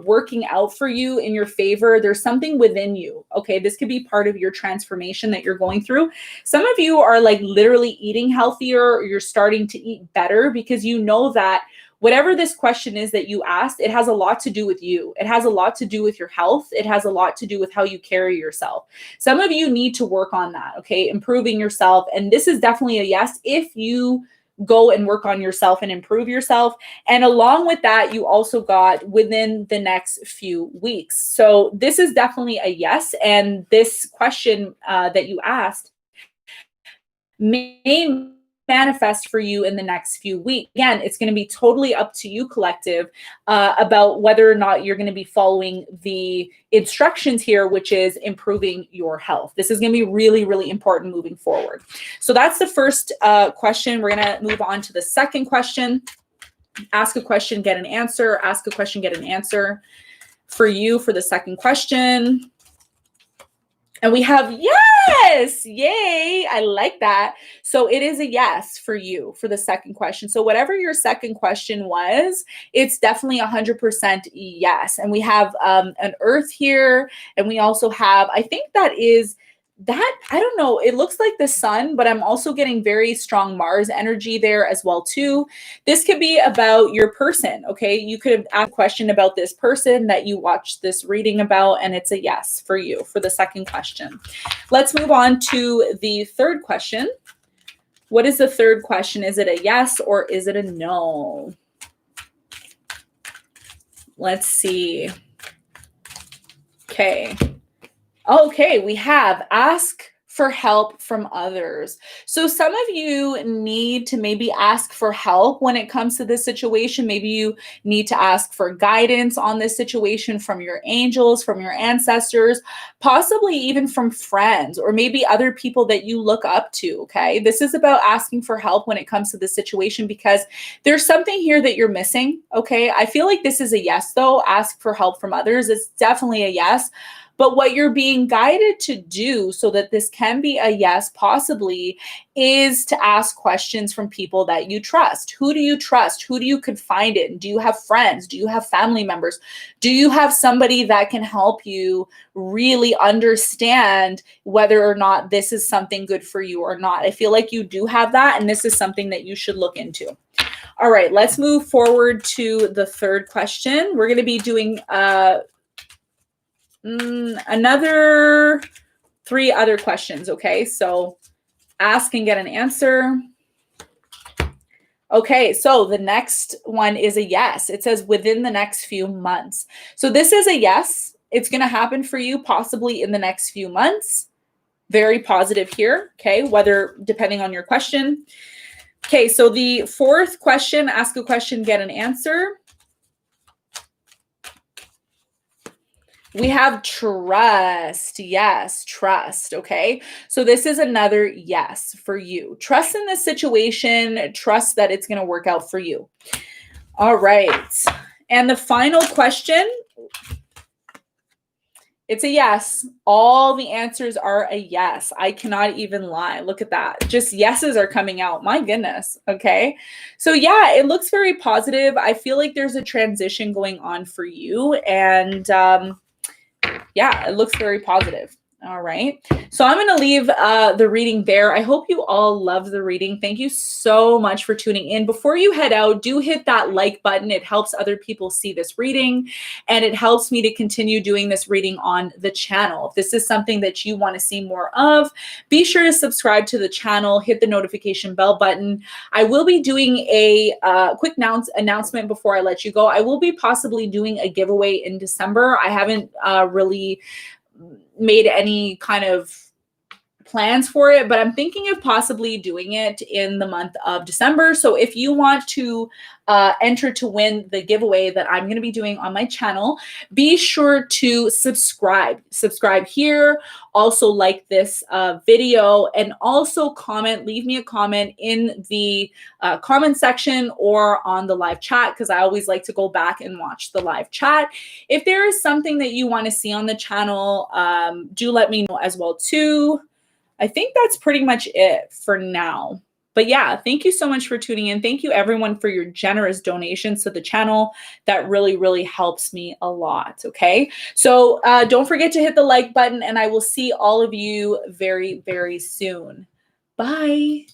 working out for you in your favor. There's something within you, okay? This could be part of your transformation that you're going through. Some of you are like literally eating healthier, or you're starting to eat better, because you know that whatever this question is that you asked, it has a lot to do with you. It has a lot to do with your health. It has a lot to do with how you carry yourself. Some of you need to work on that, okay? Improving yourself. And this is definitely a yes if you go and work on yourself and improve yourself. And along with that, you also got within the next few weeks. So this is definitely a yes. And this question that you asked may manifest for you in the next few weeks. Again, it's going to be totally up to you, collective, about whether or not you're going to be following the instructions here, which is improving your health. This is going to be really, really important moving forward. So that's the first question. We're going to move on to the second question. Ask a question, get an answer. Ask a question, get an answer. For you, for the second question. And we have yes, yay, I like that. So it is a yes for you for the second question. So whatever your second question was, it's definitely 100% yes. And we have an earth here, and we also have, I think that is, that, I don't know, it looks like the sun, but I'm also getting very strong Mars energy there as well too. This could be about your person, okay? You could have asked a question about this person that you watched this reading about, and it's a yes for you for the second question. Let's move on to the third question. What is the third question? Is it a yes or is it a no? Let's see. Okay. Okay, we have ask for help from others. So some of you need to maybe ask for help when it comes to this situation. Maybe you need to ask for guidance on this situation from your angels, from your ancestors, possibly even from friends, or maybe other people that you look up to, okay? This is about asking for help when it comes to this situation because there's something here that you're missing, okay? I feel like this is a yes, though. Ask for help from others. It's definitely a yes. But what you're being guided to do so that this can be a yes, possibly, is to ask questions from people that you trust. Who do you trust? Who do you confide in? Do you have friends? Do you have family members? Do you have somebody that can help you really understand whether or not this is something good for you or not? I feel like you do have that, and this is something that you should look into. All right, let's move forward to the third question. We're going to be doing another 3 other questions, okay? So ask and get an answer. Okay, so the next one is a yes. It says within the next few months. So this is a yes. It's going to happen for you possibly in the next few months. Very positive here, okay? Whether depending on your question. Okay, so the 4th question, ask a question, get an answer. We have trust. Yes, trust. Okay. So this is another yes for you. Trust in this situation. Trust that it's going to work out for you. All right. And the final question, it's a yes. All the answers are a yes. I cannot even lie. Look at that. Just yeses are coming out. My goodness. Okay. So yeah, it looks very positive. I feel like there's a transition going on for you. And, yeah, it looks very positive. All right. So I'm going to leave the reading there. I hope you all love the reading. Thank you so much for tuning in. Before you head out, do hit that like button. It helps other people see this reading, and it helps me to continue doing this reading on the channel. If this is something that you want to see more of, be sure to subscribe to the channel, hit the notification bell button. I will be doing a quick announcement before I let you go. I will be possibly doing a giveaway in December. I haven't really made any kind of plans for it, but I'm thinking of possibly doing it in the month of December. So if you want to enter to win the giveaway that I'm going to be doing on my channel, be sure to subscribe. Subscribe here. Also like this video, and also comment. Leave me a comment in the comment section or on the live chat, because I always like to go back and watch the live chat. If there is something that you want to see on the channel, do let me know as well too. I think that's pretty much it for now. But yeah, thank you so much for tuning in. Thank you everyone for your generous donations to the channel. That really, really helps me a lot, okay? So don't forget to hit the like button, and I will see all of you very, very soon. Bye.